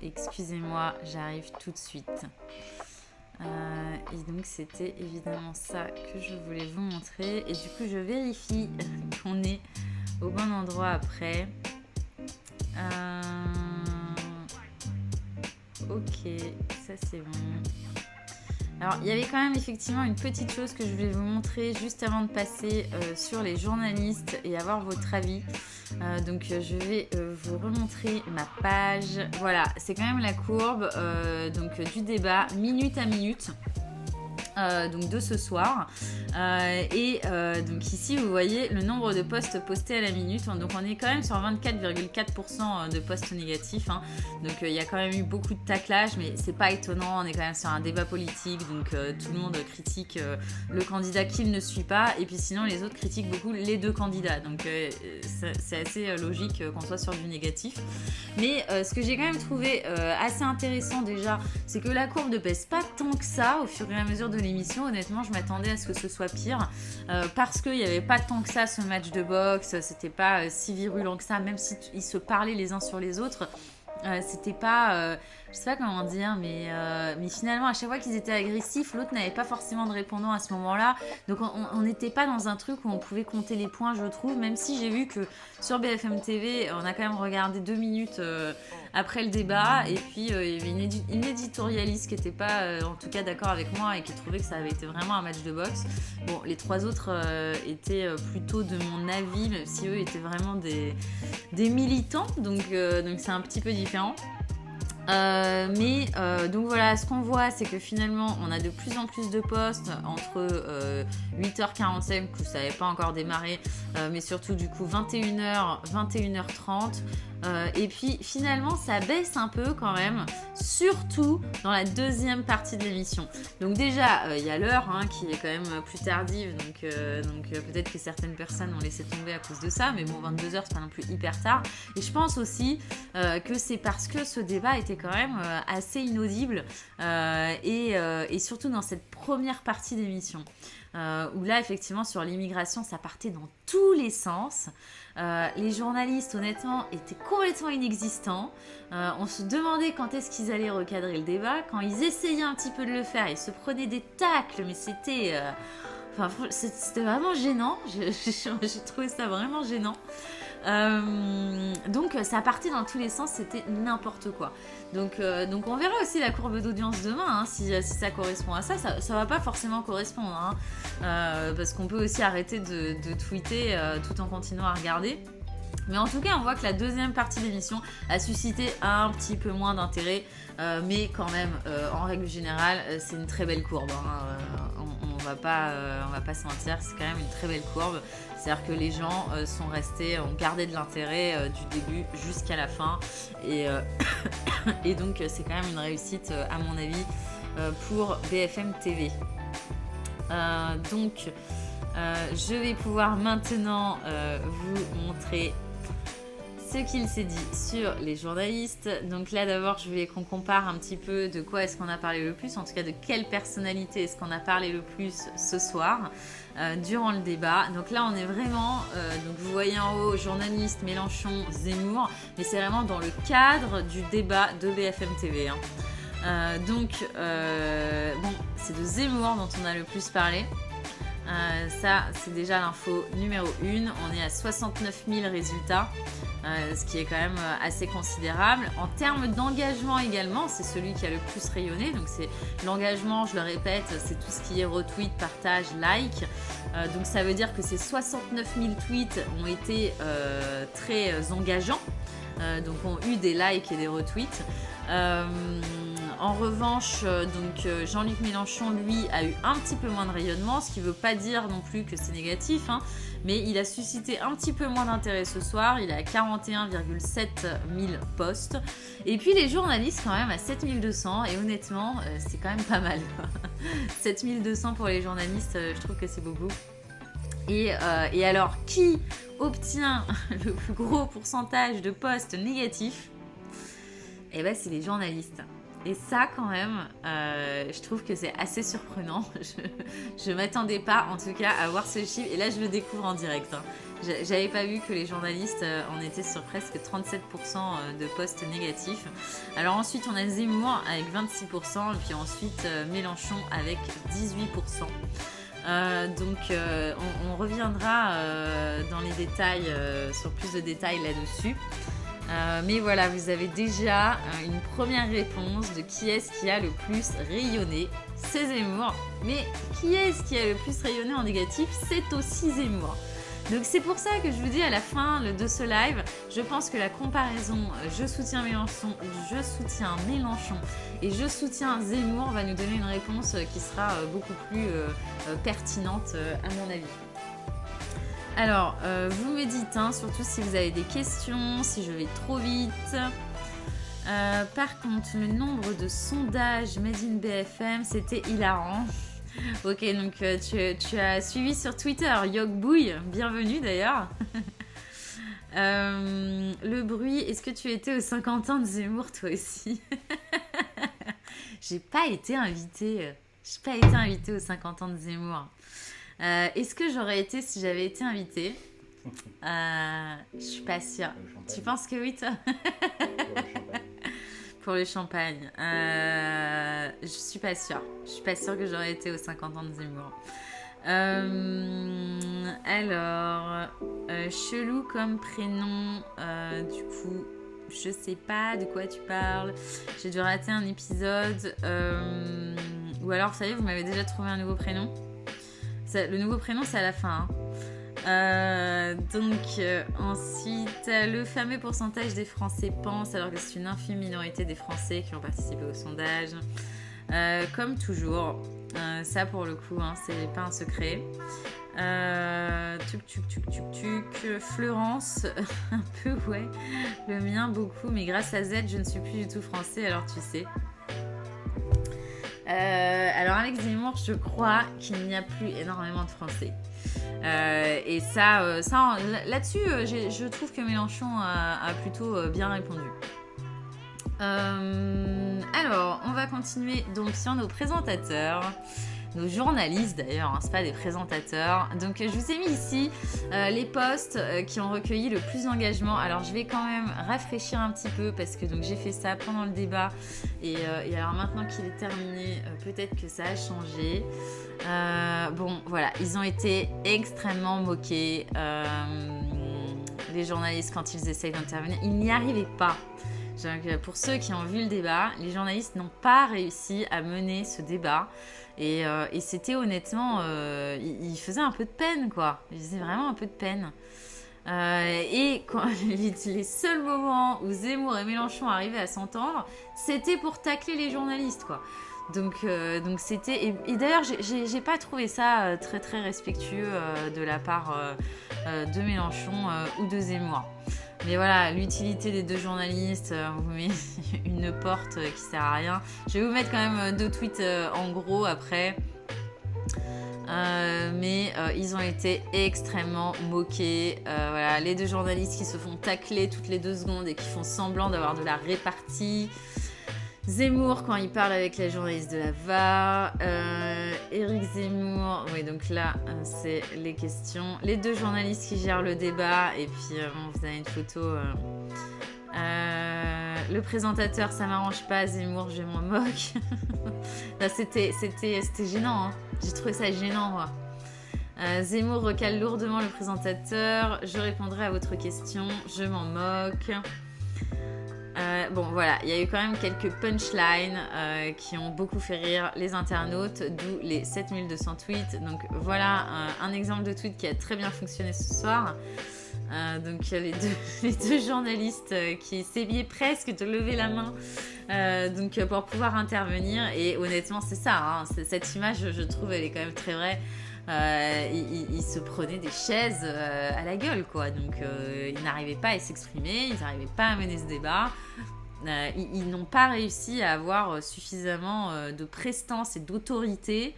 Excusez-moi, j'arrive tout de suite. Et donc c'était évidemment ça que je voulais vous montrer, et du coup je vérifie qu'on est au bon endroit après. Ok, ça c'est bon. Alors il y avait quand même effectivement une petite chose que je voulais vous montrer juste avant de passer sur les journalistes et avoir votre avis. Donc je vais vous remontrer ma page. Voilà, c'est quand même la courbe donc, du débat minute à minute. Donc de ce soir, donc ici vous voyez le nombre de posts postés à la minute, donc on est quand même sur 24,4% de posts négatifs, donc il y a quand même eu beaucoup de taclage, mais c'est pas étonnant, on est quand même sur un débat politique, donc tout le monde critique le candidat qu'il ne suit pas, et puis sinon les autres critiquent beaucoup les 2 candidats, donc c'est assez logique qu'on soit sur du négatif. Mais ce que j'ai quand même trouvé assez intéressant déjà, c'est que la courbe ne baisse pas tant que ça au fur et à mesure de l'émission. Honnêtement, je m'attendais à ce que ce soit pire parce qu'il n'y avait pas tant que ça ce match de boxe, c'était pas si virulent que ça, même si ils se parlaient les uns sur les autres. C'était pas, je sais pas comment dire, mais finalement à chaque fois qu'ils étaient agressifs, l'autre n'avait pas forcément de répondant à ce moment-là, donc on n'était pas dans un truc où on pouvait compter les points, je trouve, même si j'ai vu que sur BFM TV on a quand même regardé 2 minutes après le débat, et puis il y avait une éditorialiste qui n'était pas en tout cas d'accord avec moi et qui trouvait que ça avait été vraiment un match de boxe. Bon, les 3 autres étaient plutôt de mon avis, même si eux étaient vraiment des militants, donc c'est un petit peu différent. Donc voilà, ce qu'on voit, c'est que finalement on a de plus en plus de posts entre 8h45 que ça n'avait pas encore démarré, mais surtout du coup 21h, 21h30. Et puis finalement ça baisse un peu quand même, surtout dans la deuxième partie de l'émission. Donc déjà il y a l'heure qui est quand même plus tardive, donc peut-être que certaines personnes ont laissé tomber à cause de ça, mais bon, 22h c'est pas non plus hyper tard. Et je pense aussi que c'est parce que ce débat était quand même assez inaudible, et surtout dans cette première partie d'émission. Où là effectivement sur l'immigration ça partait dans tous les sens. Les journalistes honnêtement étaient complètement inexistants. On se demandait quand est-ce qu'ils allaient recadrer le débat. Quand ils essayaient un petit peu de le faire, ils se prenaient des tacles, mais c'était vraiment gênant. J'ai trouvé ça vraiment gênant. Donc ça partait dans tous les sens, c'était n'importe quoi. Donc on verra aussi la courbe d'audience demain, si ça correspond à ça. Ça va pas forcément correspondre, parce qu'on peut aussi arrêter de tweeter tout en continuant à regarder. Mais en tout cas, on voit que la deuxième partie de l'émission a suscité un petit peu moins d'intérêt, mais quand même, en règle générale, c'est une très belle courbe. On va pas se mentir, c'est quand même une très belle courbe. C'est-à-dire que les gens sont restés, ont gardé de l'intérêt du début jusqu'à la fin. Et donc, c'est quand même une réussite, à mon avis, pour BFM TV. Je vais pouvoir maintenant vous montrer ce qu'il s'est dit sur les journalistes. Donc là d'abord je voulais qu'on compare un petit peu de quoi est-ce qu'on a parlé le plus, en tout cas de quelle personnalité est-ce qu'on a parlé le plus ce soir durant le débat. Donc là on est vraiment, donc vous voyez en haut journaliste, Mélenchon, Zemmour, mais c'est vraiment dans le cadre du débat de BFM TV. Bon, c'est de Zemmour dont on a le plus parlé. Ça, c'est déjà l'info numéro 1. On est à 69 000 résultats, ce qui est quand même assez considérable. En termes d'engagement également, c'est celui qui a le plus rayonné. Donc, c'est l'engagement, je le répète, c'est tout ce qui est retweet, partage, like. Donc, ça veut dire que ces 69 000 tweets ont été très engageants. Donc, ont eu des likes et des retweets. En revanche, Jean-Luc Mélenchon, lui, a eu un petit peu moins de rayonnement, ce qui ne veut pas dire non plus que c'est négatif, hein, mais il a suscité un petit peu moins d'intérêt ce soir. Il est à 41,7 000 posts. Et puis les journalistes, quand même, à 7 200. Et honnêtement, c'est quand même pas mal. 7 200 pour les journalistes, je trouve que c'est beaucoup. Et alors, qui obtient le plus gros pourcentage de posts négatifs ? Eh ben, c'est les journalistes. Et ça, quand même, je trouve que c'est assez surprenant. Je m'attendais pas, en tout cas, à voir ce chiffre. Et là, je le découvre en direct. Hein. J'avais pas vu que les journalistes en étaient sur presque 37% de posts négatifs. Alors ensuite, on a Zemmour avec 26%. Et puis ensuite, Mélenchon avec 18%. On reviendra dans les détails, sur plus de détails là-dessus. Mais voilà, vous avez déjà une première réponse de qui est-ce qui a le plus rayonné. C'est Zemmour. Mais qui est-ce qui a le plus rayonné en négatif ? C'est aussi Zemmour. Donc c'est pour ça que je vous dis à la fin de ce live, je pense que la comparaison je soutiens Mélenchon et je soutiens Zemmour va nous donner une réponse qui sera beaucoup plus pertinente à mon avis. Alors, vous me dites, hein, surtout si vous avez des questions, si je vais trop vite. Par contre, le nombre de sondages Made in BFM, c'était hilarant. Ok, donc tu as suivi sur Twitter, Yogbouille, bienvenue d'ailleurs. Le bruit, est-ce que tu étais au 50 ans de Zemmour toi aussi ? J'ai pas été invitée aux 50 ans de Zemmour. Est-ce que j'aurais été si j'avais été invitée ? Je suis pas sûre. Tu penses que oui, toi ? Pour le champagne. Je suis pas sûre. Je suis pas sûre que j'aurais été aux 50 ans de Zemmour. Alors, chelou comme prénom. Du coup, je sais pas de quoi tu parles. J'ai dû rater un épisode. Ou alors, vous savez, vous m'avez déjà trouvé un nouveau prénom. Le nouveau prénom, c'est à la fin. Ensuite, le fameux pourcentage des Français pensent, alors que c'est une infime minorité des Français qui ont participé au sondage. Comme toujours, ça pour le coup, hein, c'est pas un secret. Fleurance, un peu, ouais. Le mien, beaucoup, mais grâce à Z, je ne suis plus du tout français, alors tu sais. Alors avec Zemmour, je crois qu'il n'y a plus énormément de Français. Et ça là-dessus, je trouve que Mélenchon a plutôt bien répondu. Alors, on va continuer donc sur nos présentateurs. Nos journalistes d'ailleurs, hein, c'est pas des présentateurs. Donc je vous ai mis ici les posts qui ont recueilli le plus d'engagement. Alors je vais quand même rafraîchir un petit peu parce que donc, j'ai fait ça pendant le débat et alors maintenant qu'il est terminé, peut-être que ça a changé. Bon voilà, ils ont été extrêmement moqués, les journalistes quand ils essayent d'intervenir. Ils n'y arrivaient pas. Donc, pour ceux qui ont vu le débat, les journalistes n'ont pas réussi à mener ce débat. Et c'était honnêtement, il faisait un peu de peine, quoi. Il faisait vraiment un peu de peine. Et quand, les seuls moments où Zemmour et Mélenchon arrivaient à s'entendre, c'était pour tacler les journalistes, quoi. Donc c'était... Et d'ailleurs, j'ai pas trouvé ça très, très respectueux de la part de Mélenchon ou de Zemmour. Mais voilà, l'utilité des deux journalistes, on vous met une porte qui sert à rien. Je vais vous mettre quand même 2 tweets en gros après. Mais ils ont été extrêmement moqués. Voilà, les 2 journalistes qui se font tacler toutes les 2 secondes et qui font semblant d'avoir de la répartie. Zemmour quand il parle avec la journaliste de la VAR, Éric Zemmour, oui donc là c'est les questions, les 2 journalistes qui gèrent le débat et puis bon, vous avez une photo, le présentateur ça m'arrange pas, Zemmour je m'en moque. Là, c'était gênant, hein. J'ai trouvé ça gênant moi. Zemmour recale lourdement le présentateur. Je répondrai à votre question. Je m'en moque. Bon voilà, il y a eu quand même quelques punchlines qui ont beaucoup fait rire les internautes, d'où les 7200 tweets. Donc voilà un exemple de tweet qui a très bien fonctionné ce soir. Donc les deux journalistes qui essayaient presque de lever la main donc pour pouvoir intervenir. Et honnêtement c'est ça, hein, cette image je trouve elle est quand même très vraie. Ils se prenaient des chaises à la gueule quoi, donc ils n'arrivaient pas à s'exprimer, ils n'arrivaient pas à mener ce débat. Ils n'ont pas réussi à avoir suffisamment de prestance et d'autorité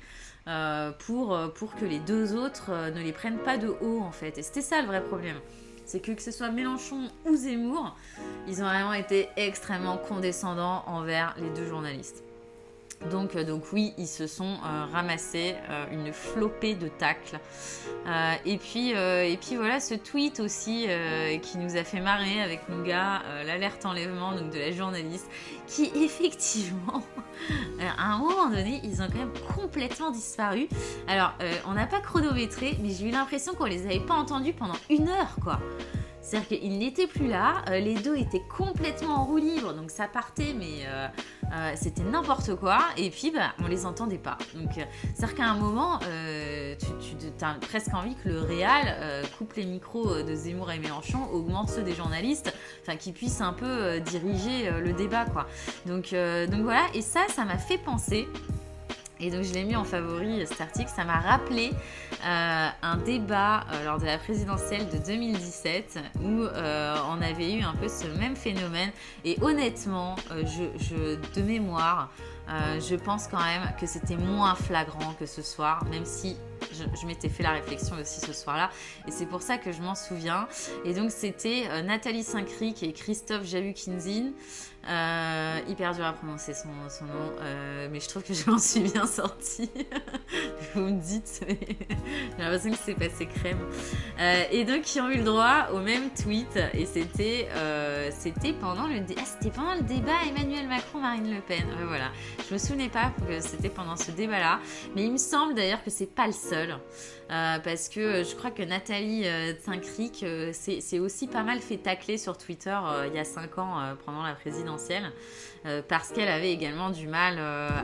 pour que les deux autres ne les prennent pas de haut en fait. Et c'était ça le vrai problème. C'est que ce soit Mélenchon ou Zemmour, ils ont vraiment été extrêmement condescendants envers les deux journalistes. Donc oui, ils se sont ramassés une flopée de tacles. Et puis voilà ce tweet aussi qui nous a fait marrer avec Nougat, l'alerte enlèvement donc de la journaliste, qui effectivement, à un moment donné, ils ont quand même complètement disparu. Alors, on n'a pas chronométré, mais j'ai eu l'impression qu'on les avait pas entendus pendant 1 heure, quoi. C'est-à-dire qu'ils n'étaient plus là, les deux étaient complètement en roue libre, donc ça partait, mais c'était n'importe quoi, et puis on les entendait pas. Donc, c'est-à-dire qu'à un moment, tu as presque envie que le réal coupe les micros de Zemmour et Mélenchon, augmente ceux des journalistes, enfin qu'ils puissent un peu diriger le débat, quoi. Donc voilà, et ça m'a fait penser. Et donc je l'ai mis en favori cet article, ça m'a rappelé un débat lors de la présidentielle de 2017 où on avait eu un peu ce même phénomène. Et honnêtement, de mémoire, je pense quand même que c'était moins flagrant que ce soir, même si je m'étais fait la réflexion aussi ce soir-là. Et c'est pour ça que je m'en souviens. Et donc c'était Nathalie Saint-Cric et Christophe Jalukinzin. Hyper dur à prononcer son nom, mais je trouve que je m'en suis bien sortie. Vous me dites, mais j'ai l'impression que c'est passé crème. Et donc qui ont eu le droit au même tweet, et c'était pendant le débat Emmanuel Macron-Marine Le Pen. Voilà, je me souvenais pas que c'était pendant ce débat-là, mais il me semble d'ailleurs que c'est pas le seul. Parce que je crois que Nathalie Saint-Cric s'est aussi pas mal fait tacler sur Twitter il y a 5 ans pendant la présidentielle parce qu'elle avait également du mal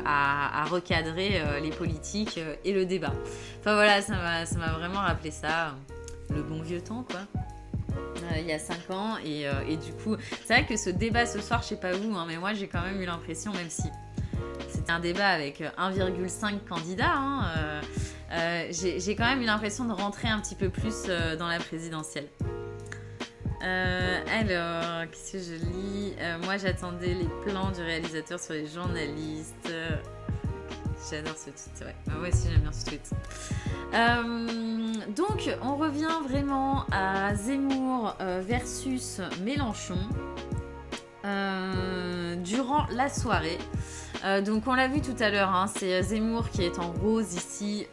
à recadrer les politiques et le débat. Enfin voilà, ça m'a vraiment rappelé ça, le bon vieux temps quoi. Il y a 5 ans et du coup c'est vrai que ce débat ce soir, je sais pas vous, hein, mais moi j'ai quand même eu l'impression, même si c'était un débat avec 1,5 candidats, hein, j'ai quand même eu l'impression de rentrer un petit peu plus dans la présidentielle. Alors, qu'est-ce que je lis ? Moi, j'attendais les plans du réalisateur sur les journalistes. J'adore ce tweet, ouais. Moi aussi, j'aime bien ce tweet. Donc, on revient vraiment à Zemmour versus Mélenchon durant la soirée. Donc on l'a vu tout à l'heure, hein, c'est Zemmour qui est en rose ici,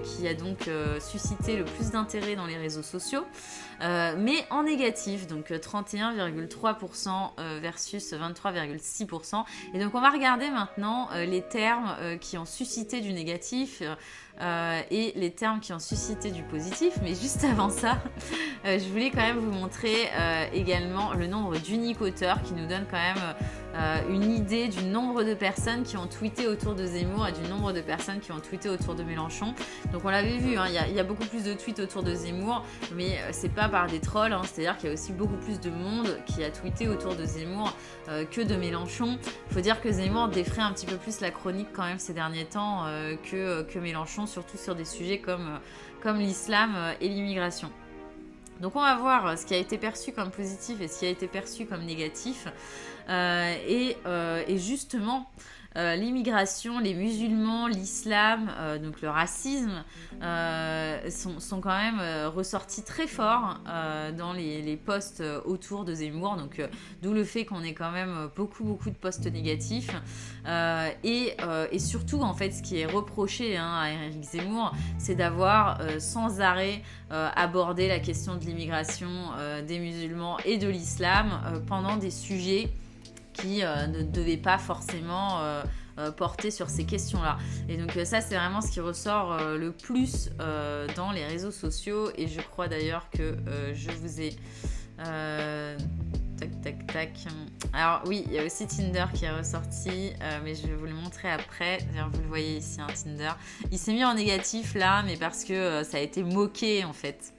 qui a donc suscité le plus d'intérêt dans les réseaux sociaux, mais en négatif, donc 31,3% versus 23,6%. Et donc on va regarder maintenant les termes qui ont suscité du négatif et les termes qui ont suscité du positif. Mais juste avant ça, je voulais quand même vous montrer également le nombre d'uniques auteurs qui nous donne quand même une idée du nombre de personnes qui ont tweeté autour de Zemmour et du nombre de personnes qui ont tweeté autour de Mélenchon. Donc on l'avait vu, hein, il y a beaucoup plus de tweets autour de Zemmour, mais c'est pas par des trolls, hein, c'est-à-dire qu'il y a aussi beaucoup plus de monde qui a tweeté autour de Zemmour que de Mélenchon. Il faut dire que Zemmour défrait un petit peu plus la chronique quand même ces derniers temps que Mélenchon, surtout sur des sujets comme l'islam et l'immigration. Donc on va voir ce qui a été perçu comme positif et ce qui a été perçu comme négatif. Et justement, l'immigration, les musulmans, l'islam, donc le racisme sont quand même ressortis très fort dans les posts autour de Zemmour. Donc d'où le fait qu'on ait quand même beaucoup de posts négatifs. Et surtout, en fait, ce qui est reproché à Éric Zemmour, c'est d'avoir sans arrêt abordé la question de l'immigration, des musulmans et de l'islam pendant des sujets qui ne devaient pas forcément porté sur ces questions-là. Et donc ça, c'est vraiment ce qui ressort le plus dans les réseaux sociaux. Et je crois d'ailleurs que je vous ai... tac. Alors oui, il y a aussi Tinder qui est ressorti, mais je vais vous le montrer après. D'ailleurs, vous le voyez ici, Tinder. Il s'est mis en négatif là, mais parce que ça a été moqué en fait.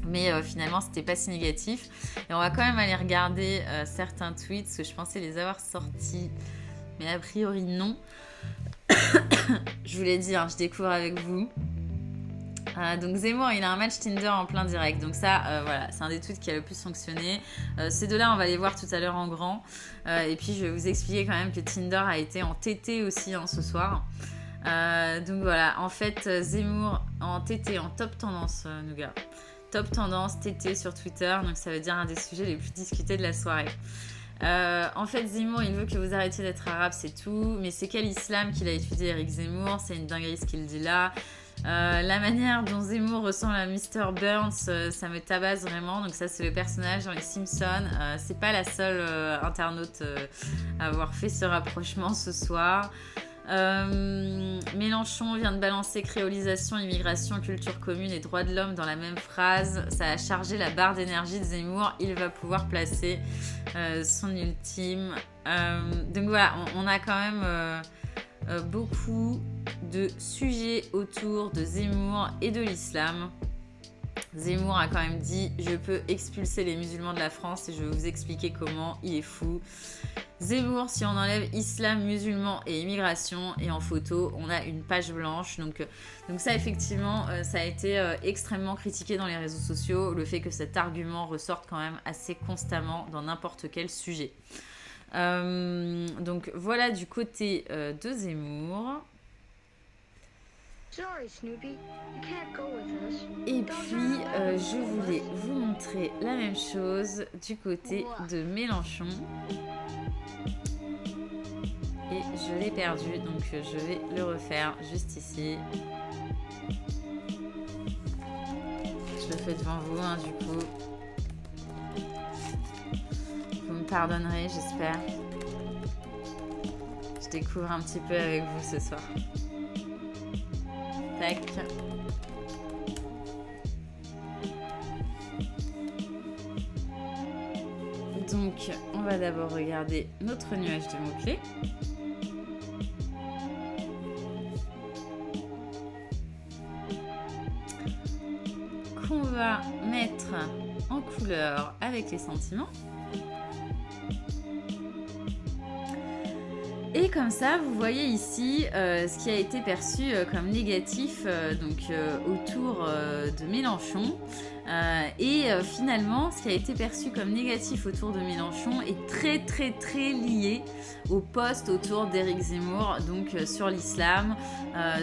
Mais finalement, c'était pas si négatif. Et on va quand même aller regarder certains tweets, parce que je pensais les avoir sortis, mais a priori non. Je vous l'ai dit, je découvre avec vous. Donc Zemmour, il a un match Tinder en plein direct. Donc ça, voilà, c'est un des tweets qui a le plus fonctionné. Ces deux-là, on va les voir tout à l'heure en grand. Et puis, je vais vous expliquer quand même que Tinder a été en TT aussi ce soir. Donc voilà, en fait, Zemmour en TT, en top tendance, Nougat. Top tendance TT sur Twitter. Donc ça veut dire un des sujets les plus discutés de la soirée. En fait, Zemmour, il veut que vous arrêtiez d'être arabe, c'est tout. Mais c'est quel islam qu'il a étudié, Eric Zemmour? C'est une dinguerie ce qu'il dit là. La manière dont Zemmour ressemble à Mr. Burns, ça me tabasse vraiment. Donc ça, c'est le personnage dans les Simpsons. C'est pas la seule internaute à avoir fait ce rapprochement ce soir. Mélenchon vient de balancer créolisation, immigration, culture commune et droits de l'homme dans la même phrase. Ça a chargé la barre d'énergie de Zemmour. Il va pouvoir placer son ultime. Donc voilà, on a quand même beaucoup de sujets autour de Zemmour et de l'islam. Zemmour a quand même dit « Je peux expulser les musulmans de la France et je vais vous expliquer comment, il est fou ». Zemmour, si on enlève islam, musulman et immigration, et en photo, on a une page blanche. Donc ça, effectivement, ça a été extrêmement critiqué dans les réseaux sociaux, le fait que cet argument ressorte quand même assez constamment dans n'importe quel sujet. Donc voilà du côté de Zemmour. Et puis je voulais vous montrer la même chose du côté de Mélenchon. Et je l'ai perdu, donc je vais le refaire juste ici. Je le fais devant vous, du coup. Vous me pardonnerez, j'espère. Je découvre un petit peu avec vous ce soir. Tac. Donc, on va d'abord regarder notre nuage de mots-clés. Qu'on va mettre en couleur avec les sentiments. Et comme ça, vous voyez ici ce qui a été perçu comme négatif autour de Mélenchon. Et finalement, ce qui a été perçu comme négatif autour de Mélenchon est très très très lié au post autour d'Éric Zemmour, donc sur l'islam,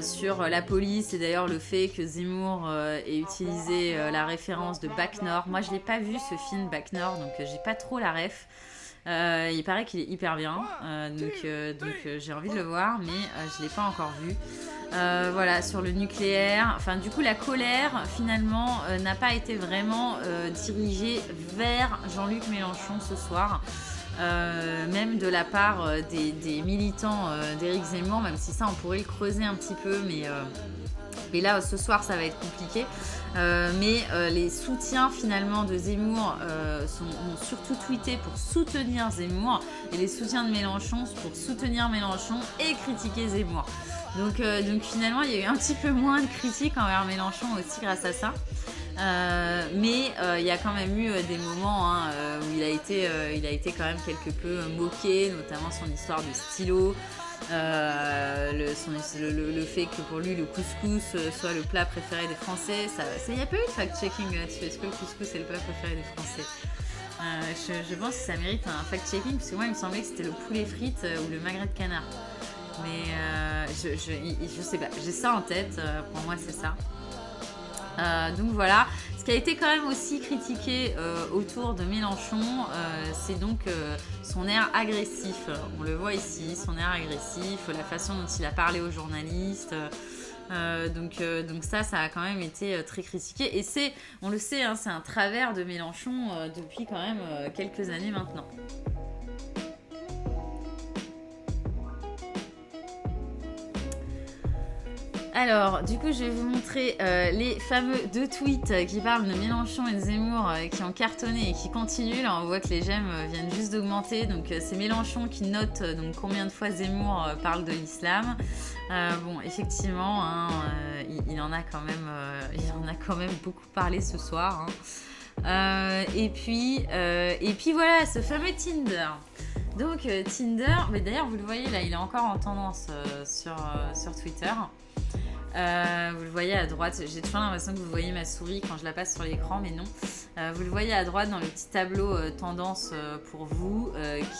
sur la police, et d'ailleurs le fait que Zemmour ait utilisé la référence de Bac Nord. Moi, je l'ai pas vu ce film Bac Nord, donc j'ai pas trop la ref. Il paraît qu'il est hyper bien, donc j'ai envie de le voir, mais je l'ai pas encore vu. Voilà, sur le nucléaire. Enfin, du coup, la colère, finalement, n'a pas été vraiment dirigée vers Jean-Luc Mélenchon ce soir. Même de la part des militants d'Éric Zemmour, même si ça, on pourrait le creuser un petit peu, mais là, ce soir, ça va être compliqué. Mais les soutiens finalement de Zemmour ont surtout tweeté pour soutenir Zemmour, et les soutiens de Mélenchon pour soutenir Mélenchon et critiquer Zemmour. Donc finalement, il y a eu un petit peu moins de critiques envers Mélenchon aussi grâce à ça. Mais il y a quand même eu des moments où il a été quand même quelque peu moqué, notamment son histoire de stylo. Le fait que pour lui le couscous soit le plat préféré des Français, il n'y a pas eu de fact-checking là-dessus. Est-ce que le couscous est le plat préféré des Français? Je pense que ça mérite un fact-checking, parce que moi il me semblait que c'était le poulet frites ou le magret de canard, mais je sais pas, j'ai ça en tête, pour moi c'est ça. Donc voilà, ce qui a été quand même aussi critiqué autour de Mélenchon, c'est donc son air agressif. On le voit ici, son air agressif, la façon dont il a parlé aux journalistes. Donc ça a quand même été très critiqué. Et on le sait, c'est un travers de Mélenchon depuis quand même quelques années maintenant. Alors, du coup, je vais vous montrer les fameux 2 tweets qui parlent de Mélenchon et de Zemmour qui ont cartonné et qui continuent. Là, on voit que les j'aime viennent juste d'augmenter. Donc, c'est Mélenchon qui note donc combien de fois Zemmour parle de l'islam. Bon, effectivement, hein, il en a quand même beaucoup parlé ce soir. Hein. Et puis voilà, ce fameux Tinder. Donc Tinder, mais d'ailleurs vous le voyez là, il est encore en tendance sur Twitter. Vous le voyez à droite, j'ai toujours l'impression que vous voyez ma souris quand je la passe sur l'écran, mais non. Vous le voyez à droite dans le petit tableau tendance pour vous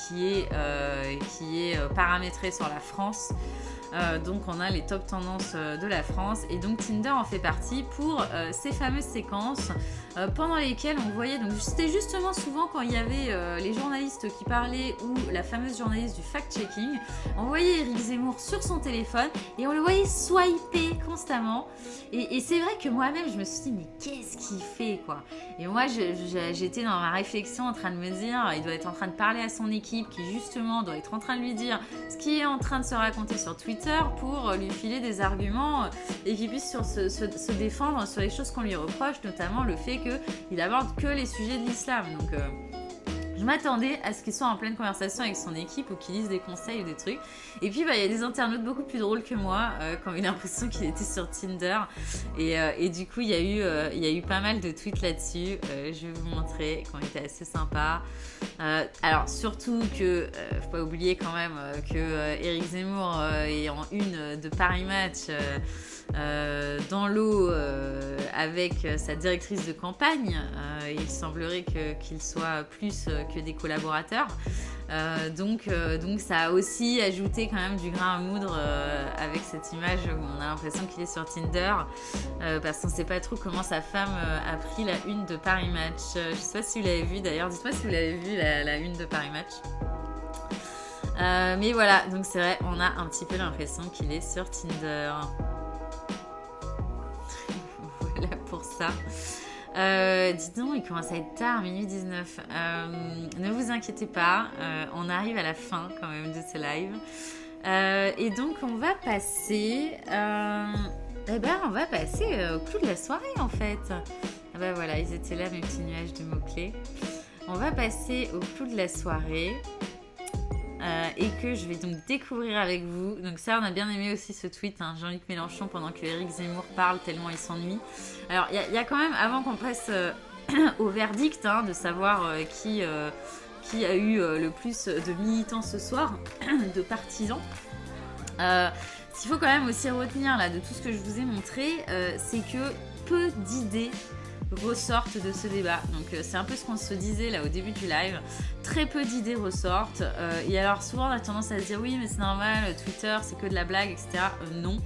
qui est paramétré sur la France. Donc on a les top tendances de la France et donc Tinder en fait partie pour ces fameuses séquences pendant lesquelles on voyait, donc c'était justement souvent quand il y avait les journalistes qui parlaient ou la fameuse journaliste du fact-checking, on voyait Éric Zemmour sur son téléphone et on le voyait swiper constamment et c'est vrai que moi-même je me suis dit mais qu'est-ce qu'il fait quoi. Et moi j'étais dans ma réflexion en train de me dire il doit être en train de parler à son équipe qui justement doit être en train de lui dire ce qui est en train de se raconter sur Twitter pour lui filer des arguments et qu'il puisse se défendre sur les choses qu'on lui reproche, notamment le fait qu'il aborde que les sujets de l'islam. Donc je m'attendais à ce qu'il soit en pleine conversation avec son équipe ou qu'il lise des conseils ou des trucs. Et puis, il y a des internautes beaucoup plus drôles que moi qui ont eu l'impression qu'il était sur Tinder. Et du coup, il y a eu pas mal de tweets là-dessus. Je vais vous montrer, qui ont été assez sympas. Alors, surtout que, faut pas oublier quand même que Éric Zemmour est en une de Paris Match dans l'eau avec sa directrice de campagne. Il semblerait qu'il soit plus que des collaborateurs. Donc ça a aussi ajouté quand même du grain à moudre avec cette image où on a l'impression qu'il est sur Tinder parce qu'on ne sait pas trop comment sa femme a pris la une de Paris Match. Je ne sais pas si vous l'avez vu d'ailleurs, dites-moi si vous l'avez vu la une de Paris Match. Mais voilà, donc c'est vrai, on a un petit peu l'impression qu'il est sur Tinder. Voilà pour ça. Dis donc, il commence à être tard, minuit 19. Ne vous inquiétez pas, on arrive à la fin quand même de ce live. Et donc, on va passer, au clou de la soirée en fait. Ah bah voilà, ils étaient là, mes petits nuages de mots-clés. On va passer au clou de la soirée. Et que je vais donc découvrir avec vous. Donc ça, on a bien aimé aussi ce tweet, hein, Jean-Luc Mélenchon, pendant que Éric Zemmour parle tellement il s'ennuie. Alors, il y a quand même, avant qu'on passe au verdict, hein, de savoir qui a eu le plus de militants ce soir, de partisans, ce qu'il faut quand même aussi retenir là, de tout ce que je vous ai montré, c'est que peu d'idées ressortent de ce débat. Donc c'est un peu ce qu'on se disait là au début du live. Très peu d'idées ressortent. Et alors souvent on a tendance à se dire oui mais c'est normal, Twitter c'est que de la blague, etc. Non.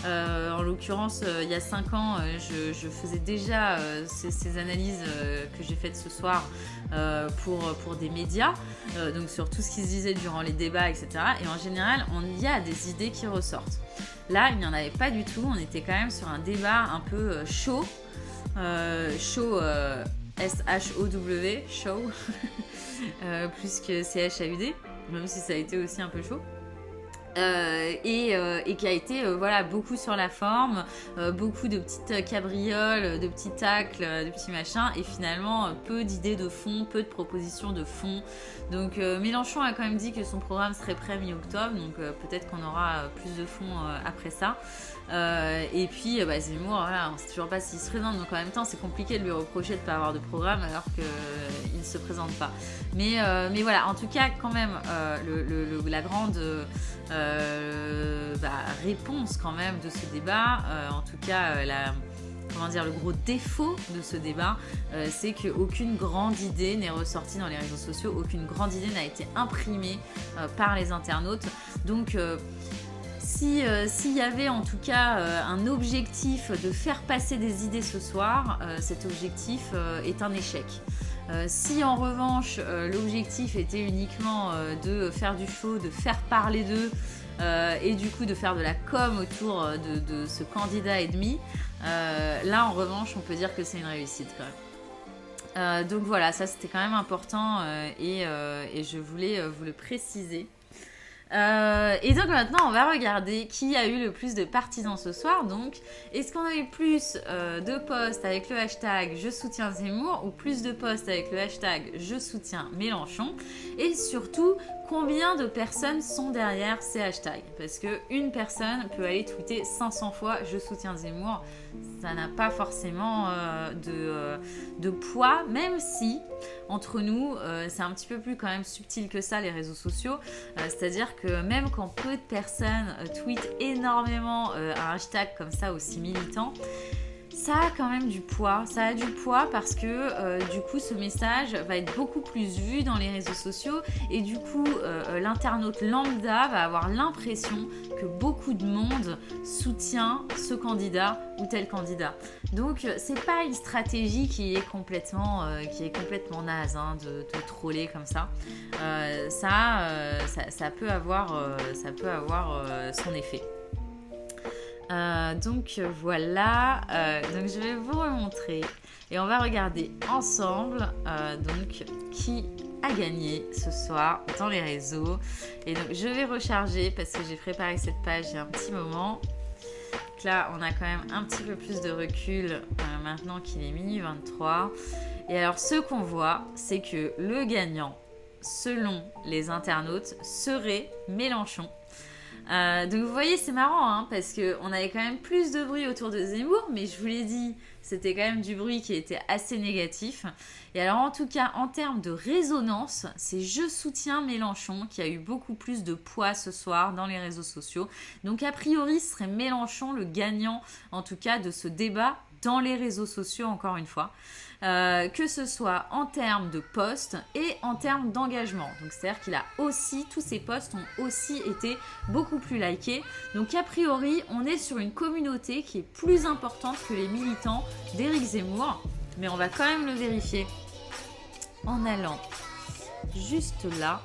En l'occurrence, il y a 5 ans, je faisais déjà ces analyses que j'ai faites ce soir pour des médias, donc sur tout ce qui se disait durant les débats, etc. Et en général, il y a des idées qui ressortent. Là, il n'y en avait pas du tout. On était quand même sur un débat un peu chaud. S-H-O-W, show, plus que C-H-A-U-D, même si ça a été aussi un peu chaud. Et qui a été beaucoup sur la forme, beaucoup de petites cabrioles, de petits tacles, de petits machins, et finalement peu d'idées de fond, peu de propositions de fond. Donc Mélenchon a quand même dit que son programme serait prêt mi-octobre, donc peut-être qu'on aura plus de fond après ça. Et puis Zemmour, voilà, on ne sait toujours pas s'il se présente, donc en même temps c'est compliqué de lui reprocher de ne pas avoir de programme alors qu'il ne se présente pas. Mais voilà, en tout cas quand même la grande réponse quand même de ce débat, en tout cas le gros défaut de ce débat, c'est qu'aucune grande idée n'est ressortie dans les réseaux sociaux, aucune grande idée n'a été imprimée par les internautes. Donc s'il y avait en tout cas un objectif de faire passer des idées ce soir, cet objectif est un échec. Si en revanche l'objectif était uniquement de faire du show, de faire parler d'eux et du coup de faire de la com autour de ce candidat et demi, là en revanche on peut dire que c'est une réussite quand même. Donc voilà, ça c'était quand même important et je voulais vous le préciser. Et donc maintenant, on va regarder qui a eu le plus de partisans ce soir. Donc, est-ce qu'on a eu plus de posts avec le hashtag je soutiens Zemmour ou plus de posts avec le hashtag je soutiens Mélenchon? Et surtout, combien de personnes sont derrière ces hashtags? Parce qu'une personne peut aller tweeter 500 fois je soutiens Zemmour. Ça n'a pas forcément de poids, même si entre nous, c'est un petit peu plus quand même subtil que ça, les réseaux sociaux. C'est-à-dire que même quand peu de personnes tweetent énormément un hashtag comme ça aussi militant, ça a quand même du poids. Ça a du poids parce que du coup, ce message va être beaucoup plus vu dans les réseaux sociaux et du coup, l'internaute lambda va avoir l'impression que beaucoup de monde soutient ce candidat ou tel candidat. Donc, c'est pas une stratégie qui est complètement naze hein, de troller comme ça. Ça peut avoir son effet. Donc voilà, donc je vais vous remontrer et on va regarder ensemble donc qui a gagné ce soir dans les réseaux. Et donc je vais recharger parce que j'ai préparé cette page il y a un petit moment. Donc là on a quand même un petit peu plus de recul maintenant qu'il est minuit 23. Et alors ce qu'on voit, c'est que le gagnant selon les internautes serait Mélenchon. Donc vous voyez, c'est marrant hein, parce qu'on avait quand même plus de bruit autour de Zemmour, mais je vous l'ai dit, c'était quand même du bruit qui était assez négatif. Et alors en tout cas, en termes de résonance, c'est je soutiens Mélenchon qui a eu beaucoup plus de poids ce soir dans les réseaux sociaux. Donc a priori, ce serait Mélenchon le gagnant en tout cas de ce débat dans les réseaux sociaux encore une fois. Que ce soit en termes de posts et en termes d'engagement. Donc c'est-à-dire qu'il a aussi, tous ses posts ont aussi été beaucoup plus likés. Donc a priori, on est sur une communauté qui est plus importante que les militants d'Éric Zemmour. Mais on va quand même le vérifier en allant juste là.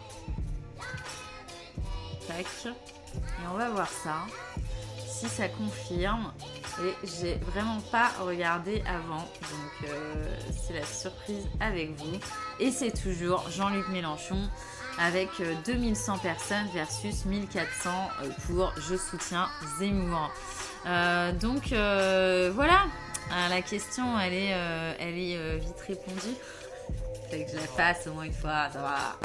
Tac. Et on va voir ça. Si ça confirme. Et j'ai vraiment pas regardé avant, donc c'est la surprise avec vous. Et c'est toujours Jean-Luc Mélenchon avec 2100 personnes versus 1400 pour je soutiens Zemmour. Donc voilà, la question elle est vite répondue. Fait que je la fasse au moins une fois, ça va.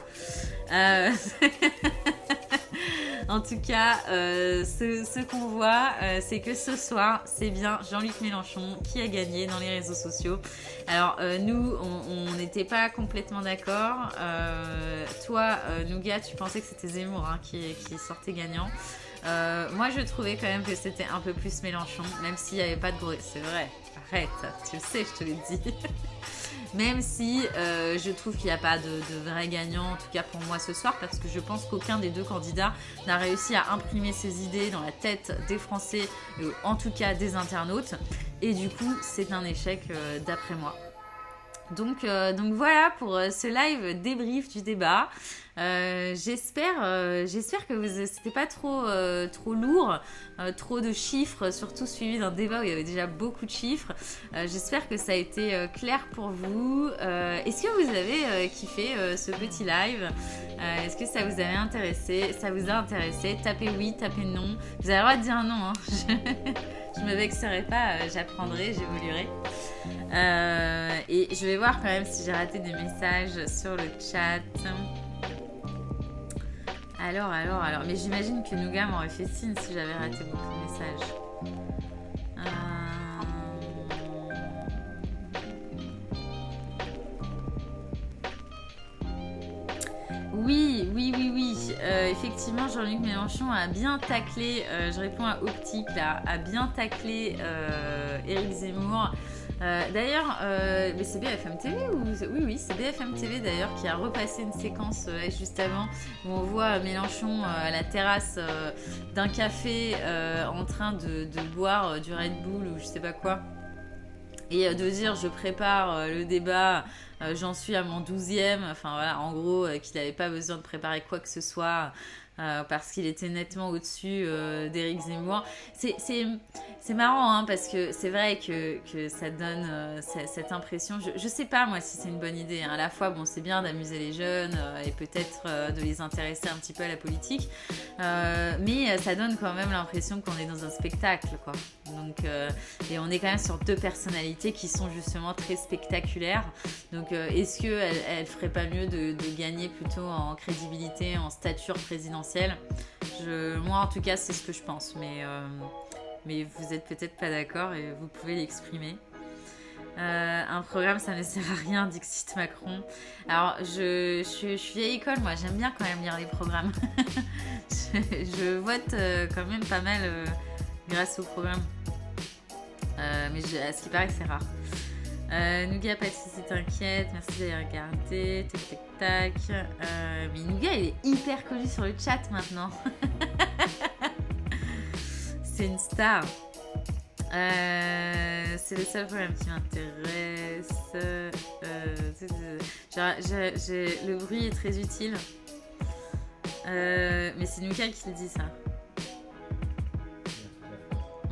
En tout cas, ce qu'on voit, c'est que ce soir, c'est bien Jean-Luc Mélenchon qui a gagné dans les réseaux sociaux. Alors, nous, on n'était pas complètement d'accord. Toi, Nougat, tu pensais que c'était Zemmour hein, qui sortait gagnant. Moi, je trouvais quand même que c'était un peu plus Mélenchon, même s'il n'y avait pas de bruit. C'est vrai, arrête, tu le sais, je te l'ai dit. Même si je trouve qu'il n'y a pas de vrai gagnant, en tout cas pour moi ce soir, parce que je pense qu'aucun des deux candidats n'a réussi à imprimer ses idées dans la tête des Français, en tout cas des internautes. Et du coup, c'est un échec d'après moi. Donc voilà pour ce live débrief du débat. J'espère que c'était pas trop lourd, trop de chiffres, surtout suivi d'un débat où il y avait déjà beaucoup de chiffres. J'espère que ça a été clair pour vous. Est-ce que vous avez kiffé ce petit live? Est-ce que ça vous avait intéressé? Ça vous a intéressé? Tapez oui, tapez non. Vous avez le droit de dire non. Hein. Je me vexerai pas, j'apprendrai, j'évoluerai. Et je vais voir quand même si j'ai raté des messages sur le chat. Alors. Mais j'imagine que Nougat m'aurait fait signe si j'avais raté beaucoup de messages. Oui. Effectivement, Jean-Luc Mélenchon a bien taclé, je réponds à Optique là, a bien taclé Éric Zemmour. D'ailleurs, mais c'est BFM TV ou... Oui, c'est BFM TV d'ailleurs qui a repassé une séquence là, juste avant où on voit Mélenchon à la terrasse d'un café en train de boire du Red Bull ou je sais pas quoi. Et de dire je prépare le débat, j'en suis à mon 12e, enfin voilà, en gros qu'il n'avait pas besoin de préparer quoi que ce soit. parce qu'il était nettement au-dessus d'Éric Zemmour. C'est marrant, hein, parce que c'est vrai que ça donne cette impression. Je sais pas, moi, si c'est une bonne idée, hein. À la fois, bon, c'est bien d'amuser les jeunes et peut-être de les intéresser un petit peu à la politique, mais ça donne quand même l'impression qu'on est dans un spectacle, quoi. Donc, et on est quand même sur deux personnalités qui sont justement très spectaculaires. Donc, est-ce qu'elle ferait pas mieux de gagner plutôt en crédibilité, en stature présidentielle? Moi, en tout cas, c'est ce que je pense, mais vous êtes peut-être pas d'accord et vous pouvez l'exprimer. Un programme, ça ne sert à rien, dixit Macron. Alors, je suis vieille école, moi, j'aime bien quand même lire les programmes. je vote quand même pas mal grâce au programme. Mais à ce qui paraît, c'est rare. Nougat, Patricie, t'inquiète, merci d'avoir regardé. Tac, tac, tac. Mais Nougat, il est hyper connu sur le chat maintenant. C'est une star. C'est le seul problème qui m'intéresse. Le bruit est très utile. Mais c'est Nougat qui le dit, ça.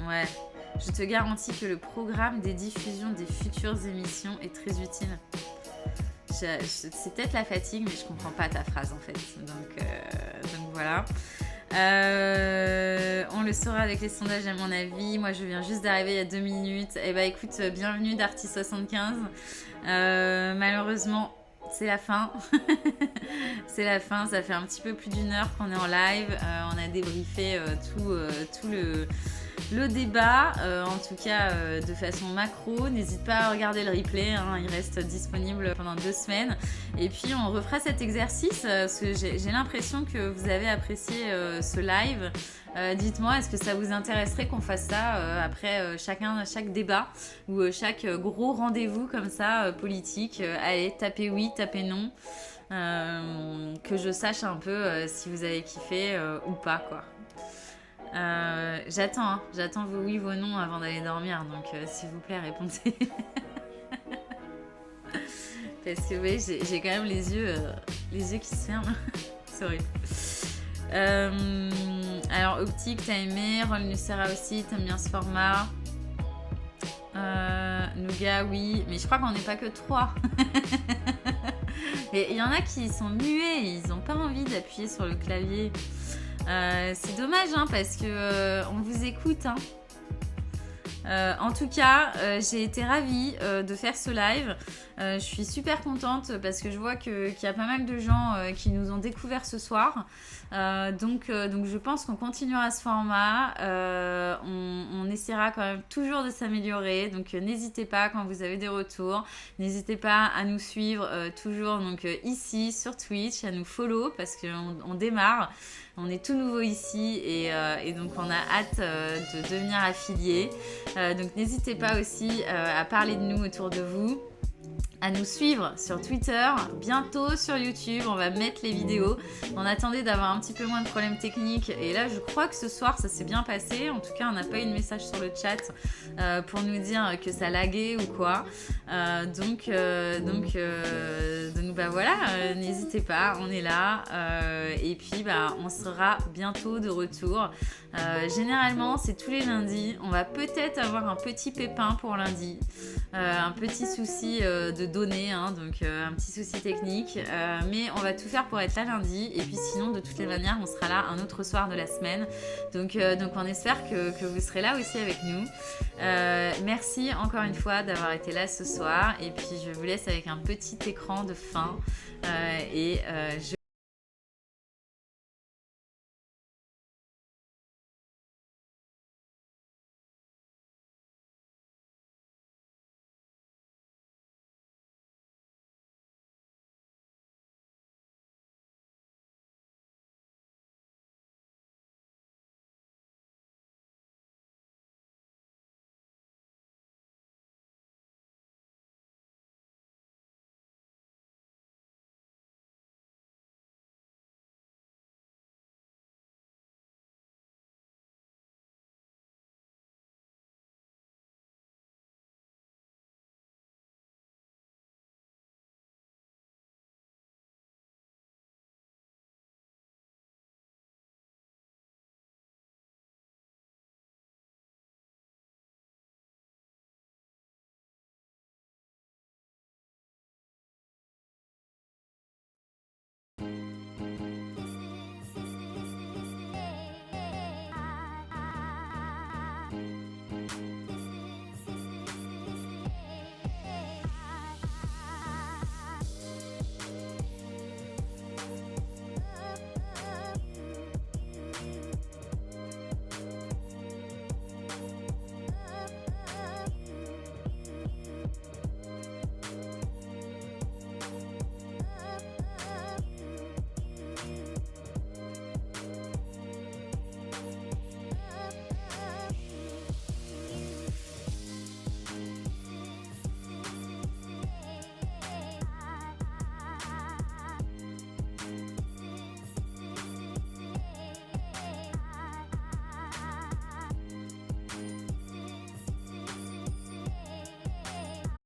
Ouais. Je te garantis que le programme des diffusions des futures émissions est très utile. C'est peut-être la fatigue, mais je comprends pas ta phrase en fait. Donc voilà. On le saura avec les sondages à mon avis. Moi je viens juste d'arriver il y a 2 minutes. Eh bah écoute, bienvenue Darty75. Malheureusement, c'est la fin. C'est la fin, ça fait un petit peu plus d'1 heure qu'on est en live. On a débriefé tout le débat, en tout cas de façon macro. N'hésite pas à regarder le replay, hein, il reste disponible pendant 2 semaines. Et puis on refera cet exercice, parce que j'ai l'impression que vous avez apprécié ce live. Dites-moi, est-ce que ça vous intéresserait qu'on fasse ça après chaque débat ou chaque gros rendez-vous comme ça politique? Allez, tapez oui, tapez non. Que je sache un peu si vous avez kiffé ou pas, quoi. J'attends vos oui, vos non avant d'aller dormir, donc s'il vous plaît, répondez. Parce que oui, j'ai quand même les yeux qui se ferment. Sorry. Alors, Optique, t'as aimé. Roll Nucera aussi, t'aimes bien ce format. Nougat, oui. Mais je crois qu'on n'est pas que 3. Et il y en a qui sont muets, ils n'ont pas envie d'appuyer sur le clavier. C'est dommage, hein, parce que on vous écoute, hein. En tout cas, j'ai été ravie de faire ce live. Je suis super contente parce que je vois qu'il y a pas mal de gens qui nous ont découvert ce soir. Donc je pense qu'on continuera ce format. On essaiera quand même toujours de s'améliorer. Donc n'hésitez pas quand vous avez des retours. N'hésitez pas à nous suivre toujours donc, ici sur Twitch, à nous follow parce qu'on démarre. On est tout nouveau ici et donc on a hâte de devenir affilié. Donc n'hésitez pas aussi à parler de nous autour de vous, à nous suivre sur Twitter, bientôt sur YouTube, on va mettre les vidéos. On attendait d'avoir un petit peu moins de problèmes techniques et là je crois que ce soir ça s'est bien passé. En tout cas on n'a pas eu de message sur le chat pour nous dire que ça laguait ou quoi. Donc bah voilà, n'hésitez pas, on est là et puis bah on sera bientôt de retour. Généralement c'est tous les lundis. On va peut-être avoir un petit pépin pour lundi, un petit souci de données, hein, donc un petit souci technique, mais on va tout faire pour être là lundi et puis sinon de toutes les manières on sera là un autre soir de la semaine, donc on espère que vous serez là aussi avec nous. Merci encore une fois d'avoir été là ce soir et puis je vous laisse avec un petit écran de fin et je